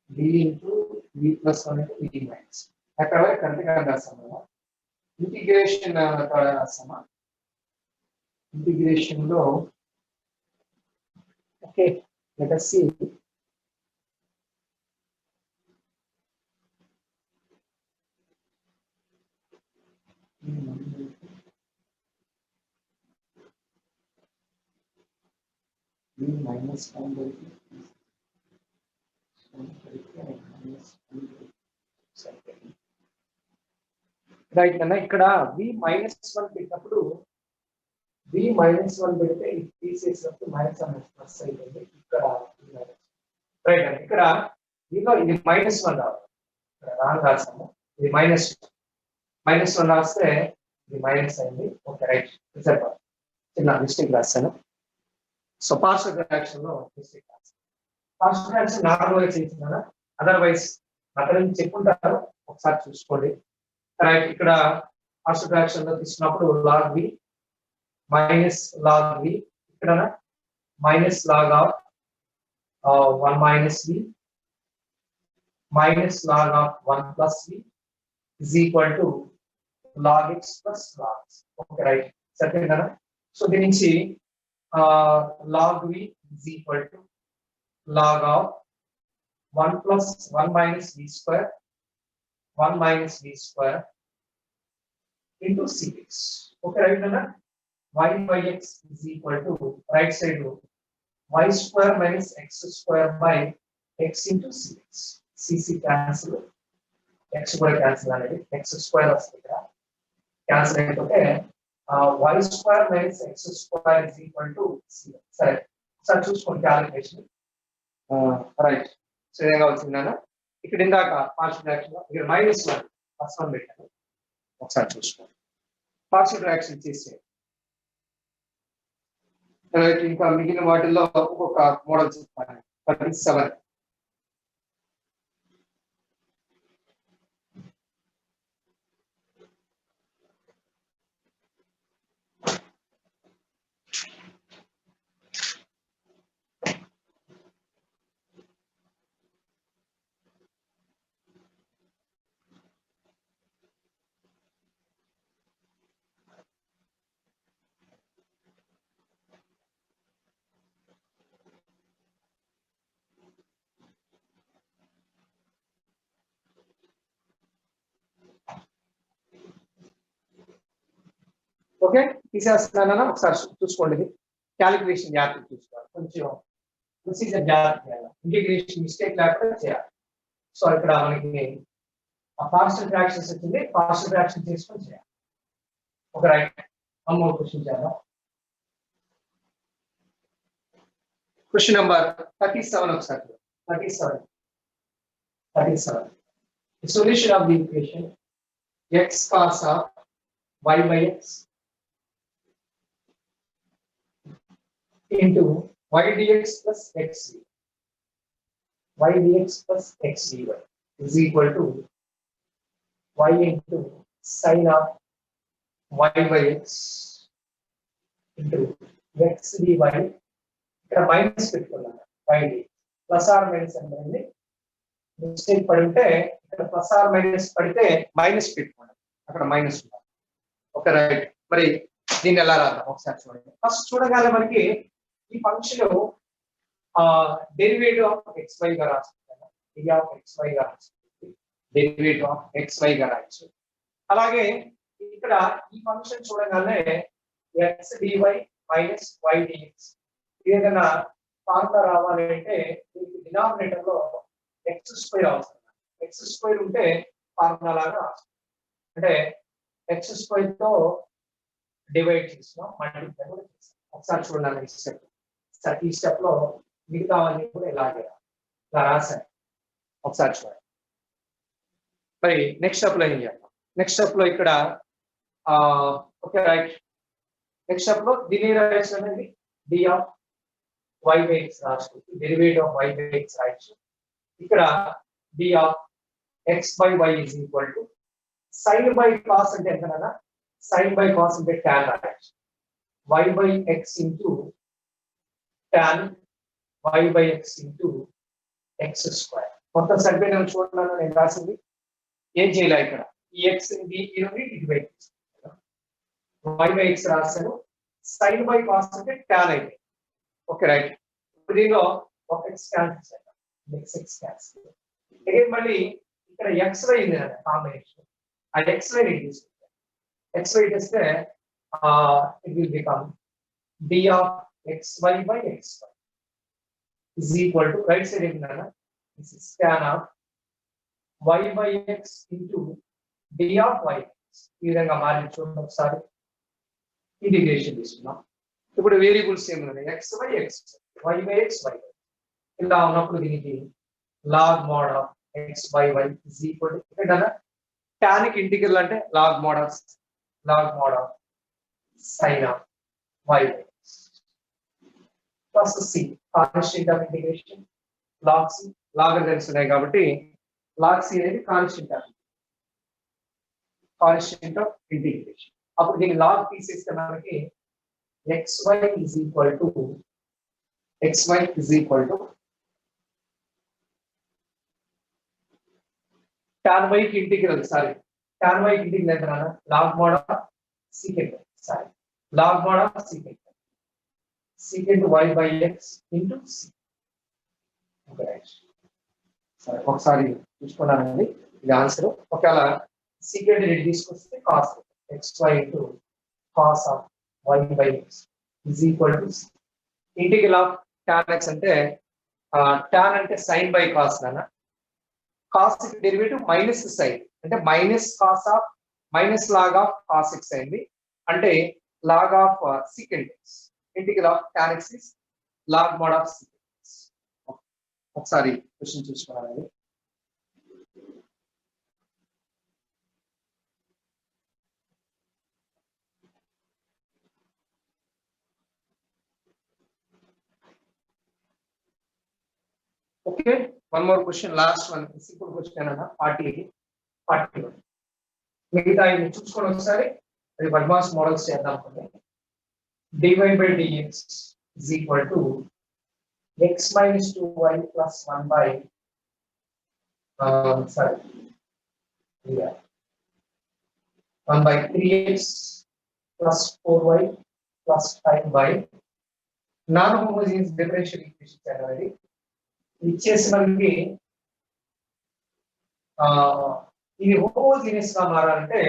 v into v plus 1 into v minus అక్కడ కరెక్ట్గా రాస్తాము integration రాస్తామా integration లో okay let us see v minus 1 by right అన్న ఇక్కడ v minus 1 పెట్టినప్పుడు v minus 1 పెడితే ఇది తీసేసినప్పుడు minus అనేది ప్లస్ అయిపోయింది ఇక్కడ రైట్ అండి ఇక్కడ దీనిలో ఇది -1 రావాలి ఇక్కడ రాంగ్ రాసాము ఇది -1 రాస్తే ఇది మైనస్ అయింది ఓకే రైట్ రిజల్ట్ చిన్న మిస్టేక్ రాస్తాను సో పార్షియల్ ఫ్రాక్షన్ లో మిస్టేక్ రాస్తాను పార్షియల్ ఫ్రాక్షన్ నార్మల్ గా చేస్తున్నాను అదర్వైజ్ అక్కడ నుంచి చెప్పుకుంటారు ఒకసారి చూసుకోండి రైట్ ఇక్కడ పార్షియల్ ఫ్రాక్షన్ లో తీసుకున్నప్పుడు log v minus log v ఇక్కడ minus log of 1 minus v minus log of 1 plus v is equal to log x plus log x. Okay, right. Second, so దీని నుంచి log v is equal to log of 1 plus 1 minus v square 1 minus v square into cx. Okay, right, Nana? Y by x is equal to right side y square minus x square by x into cx. cc cancel. X square cancel అనేది x square వస్తుంది ఇక్కడ cancel అయిపోతే y square minus x square is equal to cx. సరే ఒకసారి చూసుకోండి calculation right so ఏం కావాల్సిందన్నా ఇక్కడ ఇందాక పార్షియల్ ఫ్రాక్షన్ లో ఇక్కడ -1 ప్లస్ 1 పెట్టాను ఒకసారి చూసుకోండి పార్షియల్ ఫ్రాక్షన్ చేస్తే ఇంకా మిగిలిన వాటిల్లో ఒక్కొక్క మోడల్ చెప్తాను 37 ఓకే తీసేస్తున్నానన్నా ఒకసారి చూసుకోండి క్యాలిక్యులేషన్ జాగ్రత్తగా చూసుకోవాలి కొంచెం ప్రొసీజర్ జాగ్రత్త చేయాలి ఇంటిగ్రేషన్ మిస్టేక్ లేకుండా చేయాలి సో ఇక్కడ మనకి పార్షియల్ ఫ్రాక్షన్స్ వచ్చింది పార్షియల్ ఫ్రాక్షన్ చేసుకొని చేయాలి ఒక రైట్ అమ్మో క్వశ్చన్ చేద్దాం క్వశ్చన్ నెంబర్ 37 ఒకసారి 37 the solution of the equation x cos of y by x into y dx plus xd y dx plus xdy is equal to y into sin of y by x into x dy ఇక్కడ minus పెట్టుకున్నాను y d plus or minus అంటే mistake పడి ఉంటే ఇక్కడ plus or minus పడితే minus పెట్టుకోండి అక్కడ minus ఉండాలి ఓకే రైట్ మరి దీన్ని ఎలా రాద్దాం ఒకసారి చూడండి ఫస్ట్ చూడగానే మనకి ఈ ఫంక్షన్ డెరివేటివ్ ఆఫ్ xy గా రాసుకుంటాను d ఆఫ్ xy గా రాసుకుంటుంది డెరివేటివ్ ఆఫ్ xy గా రాయొచ్చు అలాగే ఇక్కడ ఈ ఫంక్షన్ చూడగానే x dy minus y dx ఏదైనా ఫార్ములా రావాలి అంటే దీనికి డినామినేటర్ లో ఎక్స్ స్క్వేర్ అవసరం. ఎక్స్ స్క్వేర్ ఉంటే ఫార్ములా లాగా అంటే ఎక్స్ స్క్వేర్ తో డివైడ్ చేస్తున్నాం, మల్టిప్లై కూడా చేస్తాం. ఒకసారి చూడండి ఈ స్టెప్. ఈ స్టెప్ లో మిగతావన్నీ కూడా ఇలాగే ఇలా రాశాను. ఒకసారి చూడండి. మరి నెక్స్ట్ స్టెప్ లో ఏం చేద్దాం? నెక్స్ట్ స్టెప్ లో ఇక్కడ ఓకే రైట్. నెక్స్ట్ స్టెప్ లో దీని రాయొచ్చు అనేది d of y by x రాసుకోవచ్చు, derivative of y by x రాయొచ్చు. ఇక్కడ d of x by y is equal to sine by cos అంటే ఎంత కదా, సైన్ బై కాస్ అంటే tan రాయొచ్చు. Y by x into tan y by x into x square. మొత్తం సరిపోయిన చూడండి నేను రాసింది. ఏం చేయలే ఇక్కడ ఈ x divide y by x రాశాను. సైన్ బై కాస్ అంటే tan అయితే ఓకే రైట్. ఇప్పుడు దీనిలో ఒక ఎక్స్ క్యాన్సిల్ చేద్దాం, ఎక్స్ క్యాన్సిల్. అగైన్ మళ్ళీ ఇక్కడ ఎక్స్ వై ఉంది కదా కాంబినేషన్, ఆ ఎక్స్ వై తీసుకుంటే ఎక్స్ వై చేస్తే it will become d of x y by x y is equal to right side ఏంటి కదా this is tan of y by x into d of y. ఈ విధంగా మారి చూడండి ఒకసారి. ఇంటిగ్రేషన్ తీసుకున్నాం. ఇప్పుడు వేరియబుల్స్ ఏమున్నాయి? X by x y by x y. ఇలా ఉన్నప్పుడు దీనికి log mod of x by y is equal to ఇక్కడ tan కి ఇంటిగ్రల్ అంటే log mod of sine of y by x plus c constant of integration log c. Log తెలుస్తున్నాయి కాబట్టి log c అనేది constant of integration. అప్పుడు దీన్ని log తీసేస్తే మనకి xy is equal to tan y की इंटीग्रल tan y की integral ఎంత నాన్న log mod of secant y by x into c. Okay సరే ఒకసారి చూసుకున్నానండి ఇది ఆన్సర్. ఒకవేళ secant ని తీసుకొస్తే cos xy into cos of y by x is equal to integral of tan x అంటే tan అంటే sin by cos నాన్న. cos కి డెరివేటివ్ మైనస్ sin అంటే minus cos of minus log of cos x అయింది అంటే log of secant x. Integral of tan x is log mod of secant x. ఒకసారి question చూసుకోవాలండి. Okay, one more question, last one, simple question అన్న 41. మిగతా ఇవి చూసుకొని ఒకసారి అది అడ్వాన్స్ మోడల్స్ చేద్దాం అనుకుంటే dy by dx is equal to x minus 2y plus 1 by 1 by 3x plus 4y plus 5 by non-homogeneous differential equations అనేది ఇచ్చేసి మనకి ఇది హోమోజీనియస్ గా మారాలంటే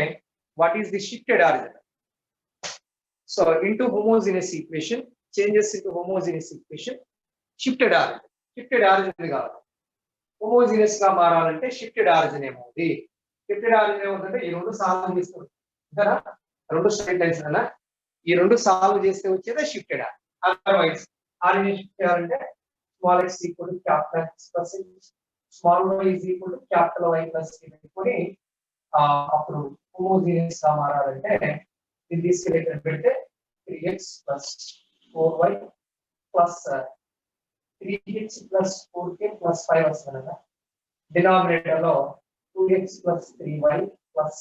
what is the shifted origin? So into homogeneous equation changes into homogeneous equation shifted origin కావాలి. Homogeneous గా మారాలంటే shifted origin ఏమవుతుంది? షిఫ్టెడ్ ఆరిజిన్ ఏమవుతుందంటే ఈ రెండు సాల్వ్ చేస్తే కదా రెండు స్ట్రైట్ లైన్స్ అన్న ఈ రెండు సాల్వ్ చేస్తే వచ్చేదే shifted origin. Otherwise origin shift చేయాలంటే small x equal to capital X plus X, small y is equal to capital Y plus K పెట్టుకొని అప్పుడు హోమోజీనియస్ గా మారాలంటే ఇది తీసుకెళ్ళి ఇక్కడ పెడితే 3x plus 4y plus 3x plus 4k plus 5 వస్తుంది కదా. డినామినేటర్ లో 2x plus 3y plus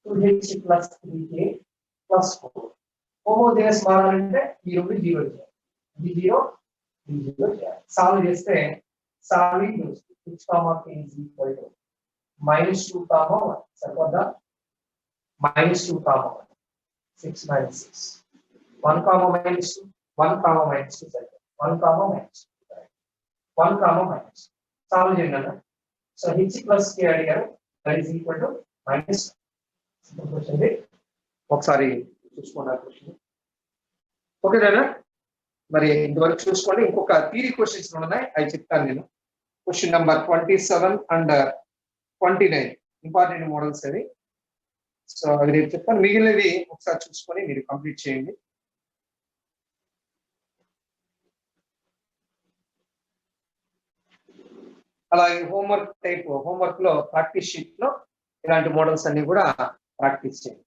2h plus 3k plus 4. Homogeneous మారాలంటే ఈ రెండు జీరో చేయాలి. ఇది జీరో సాల్వ్ చేస్తే solving h comma k is equal to -2 comma 1 సరిపోద్దా? -2 కామా 1 6 minus 6 1 కామా -2 1 కామా -2 సరిపోద్ది 1 కామా -2 1 కామా -2 సాల్వ్ చేయండి అన్న. సో h ప్లస్ k అడిగారు దట్ ఈస్ ఈక్వల్ టు -1 ఒకసారి చూసుకోండి క్వశ్చన్. ఓకేనా? మరి ఇంతవరకు చూసుకోండి. ఇంకొక థియరీ క్వశ్చన్స్ ఉన్నాయి, అవి చెప్తాను నేను. Question number 27 and 29 important models అవి. సో అవి రేపు చెప్తాను. మిగిలినవి ఒకసారి చూసుకొని మీరు కంప్లీట్ చేయండి. అలాగే హోంవర్క్ లో ప్రాక్టీస్ షీట్ లో ఇలాంటి మోడల్స్ అన్ని కూడా ప్రాక్టీస్ చేయండి.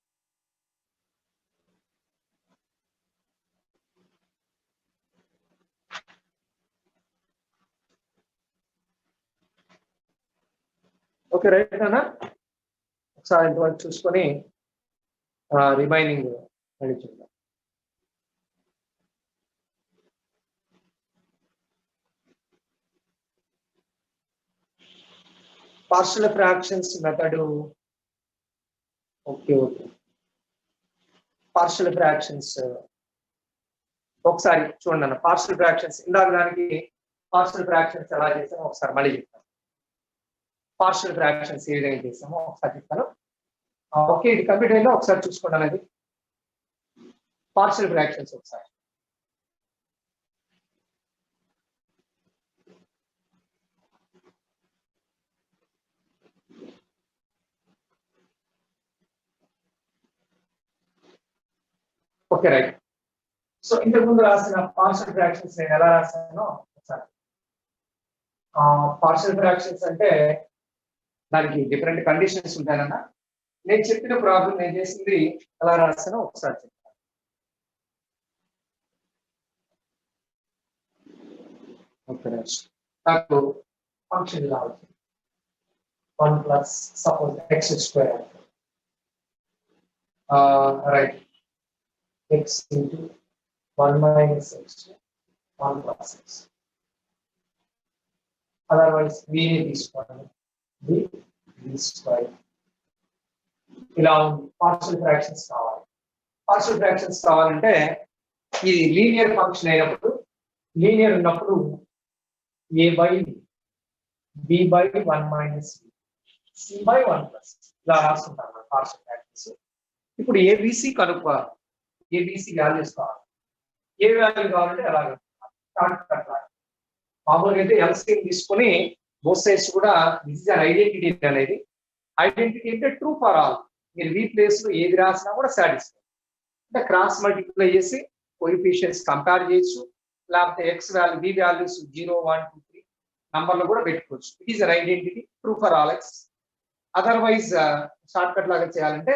ఓకే, రైట్ అన్నా? ఒకసారి ఇంతవరకు చూసుకొని రిమైనింగ్ మళ్ళీ చూద్దాం. Partial fractions method. Okay, partial fractions ఒకసారి చూడండి అన్న. పార్షియల్ ఫ్రాక్షన్స్ ఇందాక దానికి పార్షియల్ ఫ్రాక్షన్స్ ఎలా చేసామో ఒకసారి మళ్ళీ చెప్తాను. పార్షియల్ ఫ్రాక్షన్స్ ఏ విధంగా చేసామో ఒకసారి చెప్తాను. ఓకే, ఇది కంప్లీట్ అయిందో ఒకసారి చూసుకోండి అనేది. పార్షియల్ ఫ్రాక్షన్స్ ఒకసారి ఓకే, రైట్. సో ఇంతకు ముందు రాసిన పార్షియల్ ఫ్రాక్షన్స్ నేను ఎలా రాశానో ఒకసారి. పార్షియల్ ఫ్రాక్షన్స్ అంటే దానికి డిఫరెంట్ కండిషన్స్ ఉంటాయన్న. నేను చెప్పిన ప్రాబ్లం నేను చేసింది ఎలా రాశానో ఒకసారి చెప్తాను. ఓకే, నాకు ఫంక్షన్ రావచ్చు 1 plus suppose x², right, x into 1 minus x, 1 plus x. Otherwise, v తీసుకోండి, v². ఇలా పార్షియల్ ఫ్రాక్షన్స్ కావాలి. పార్షియల్ ఫ్రాక్షన్స్ కావాలంటే ఇది లీనియర్ ఫంక్షన్ అయినప్పుడు, లీనియర్ ఉన్నప్పుడు a/b/1 minus c/1 plus ఇలా రాసుకుంటాం పార్షియల్ ఫ్రాక్షన్స్. ఇప్పుడు ఏబిసి కనుక్కోవాలి, ఏబిసి వాల్యూస్ కావాలి. ఏ వాల్యూ కావాలంటే అలాగే మామూలుగా అయితే ఎల్సిఎం తీసుకొని బోత్ సైడ్స్ కూడా దిస్ ఇస్ అన్ ఐడెంటిటీ అనేది. ఐడెంటిటీ అంటే ట్రూ ఫర్ ఆల్. మీరు వి ప్లేస్ లో ఏది రాసినా కూడా సాటిస్ఫై. అంటే క్రాస్ మల్టిప్లై చేసి కోఎఫిషియెంట్స్ కంపేర్ చేయొచ్చు, లేకపోతే ఎక్స్ వాల్యూ బి వాల్యూస్ 0, 1, 2, 3 నంబర్లు కూడా పెట్టుకోవచ్చు. It is an identity true for all X. Otherwise short cut లాగా చేయాలంటే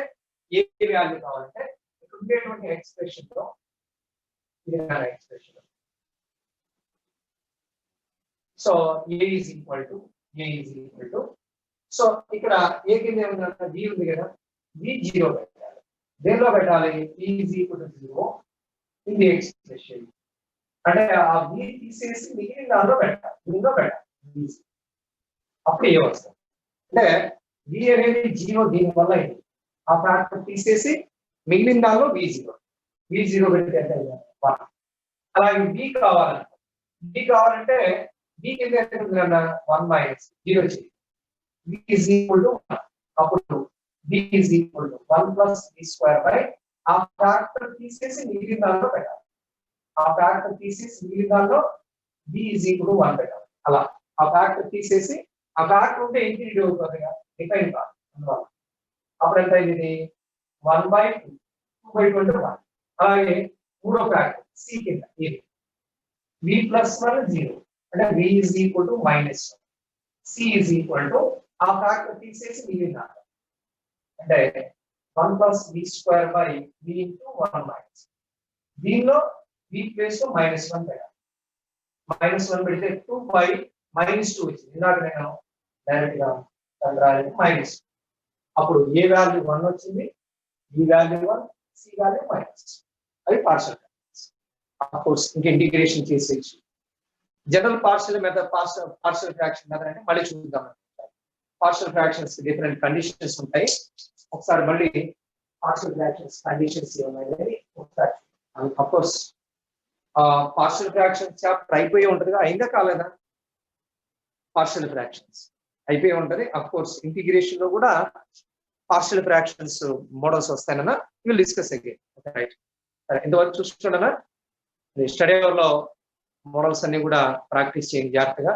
ఏ వాల్యూ కావాలంటే ఇక్కడ ఉండేటువంటి ఎక్స్ప్రెషన్ లో expression. So A is equal to so ఇక్కడ ఏ కింద ఏముందంటే బి ఉంది కదా, బి 0 పెట్టాలి. దేనిలో పెట్టాలి? ఈ is equal to 0 in the expression. అంటే ఆ బి తీసేసి మిగిలిన దానిలో పెట్టాలి, దీనిలో పెట్టాలి. అప్పుడు ఏ వస్తుంది అంటే బి అనేది 0 దీని వల్ల అయింది. ఆ ఫ్యాక్టర్ తీసేసి మిగిలిన దానిలో v0 పెడితే అంటే 1. అలాగే బి కావాలంటే బి కింద ఎంత ఉందన్న 1 మైనస్ 0 చేయాలి. b is equal to 1. అప్పుడు b is equal to 1 plus b² ఆ ఫ్యాక్టర్ తీసేసి మిగిలిన దానిలో పెట్టాలి. ఆ ఫ్యాక్టర్ తీసేసి మిగిలిన దానిలో b is equal to 1 పెట్టాలి. అలా ఆ ఫ్యాక్టర్ తీసేసి ఆ ఫ్యాక్టర్ ఉంటే ఇన్ఫినిటీ అవుతుంది కదా, డిఫైన్ కాదు అందువల్ల. అప్పుడు ఎంత అయింది? 1/2, 2/21. అలాగే మూడో ఫ్యాక్టర్ సి కింద v plus 1 0 అంటే v is equal to -1. c is equal to ఆ ఫ్యాక్టర్ తీసేసి మిగిలిన అంటే 1 plus v² v into 1 minus. దీనిలో v ప్లేస్ లో -1 పెట్టాలి. -1 పెడితే 2/-2 వచ్చింది. ఇందాక నేను డైరెక్ట్ గా -. అప్పుడు ఏ వాల్యూ 1 వచ్చింది, b వాల్యూ 1, c వాల్యూ -. అది పార్షియల్ ఫ్రాక్షన్స్. ఆఫ్ కోర్స్ ఇంకా ఇంటిగ్రేషన్ చేసేయచ్చు. General partial method, partial fraction method అంటే మళ్ళీ చూద్దాం. పార్షియల్ ఫ్రాక్షన్స్ డిఫరెంట్ కండిషన్స్ ఉంటాయి. ఒకసారి మళ్ళీ పార్షియల్ ఫ్రాక్షన్స్ కండిషన్స్ ఏమైనాయి ఒకసారి. Of course partial fractions chapter అయిపోయి ఉంటదిగా, అయిందా కాలేదా? పార్షియల్ ఫ్రాక్షన్స్ అయిపోయి ఉంటది. ఆఫ్ కోర్స్ ఇంటిగ్రేషన్ లో కూడా పార్షియల్ ఫ్రాక్షన్స్ మోడల్స్ వస్తాయన్నా విల్ డిస్కస్ అగైన్. రైట్, ఇంతవరకు చూసుకుంటున్నా స్టడీ అవర్ లో మోడల్స్ అన్ని కూడా ప్రాక్టీస్ చేయండి జాగ్రత్తగా.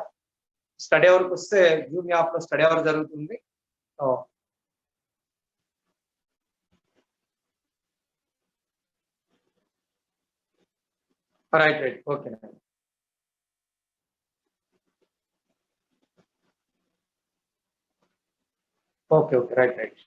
స్టడీ అవర్కి వస్తే జూమ్ యాప్ లో స్టడీ అవర్ జరుగుతుంది. Right right, okay okay okay, right right.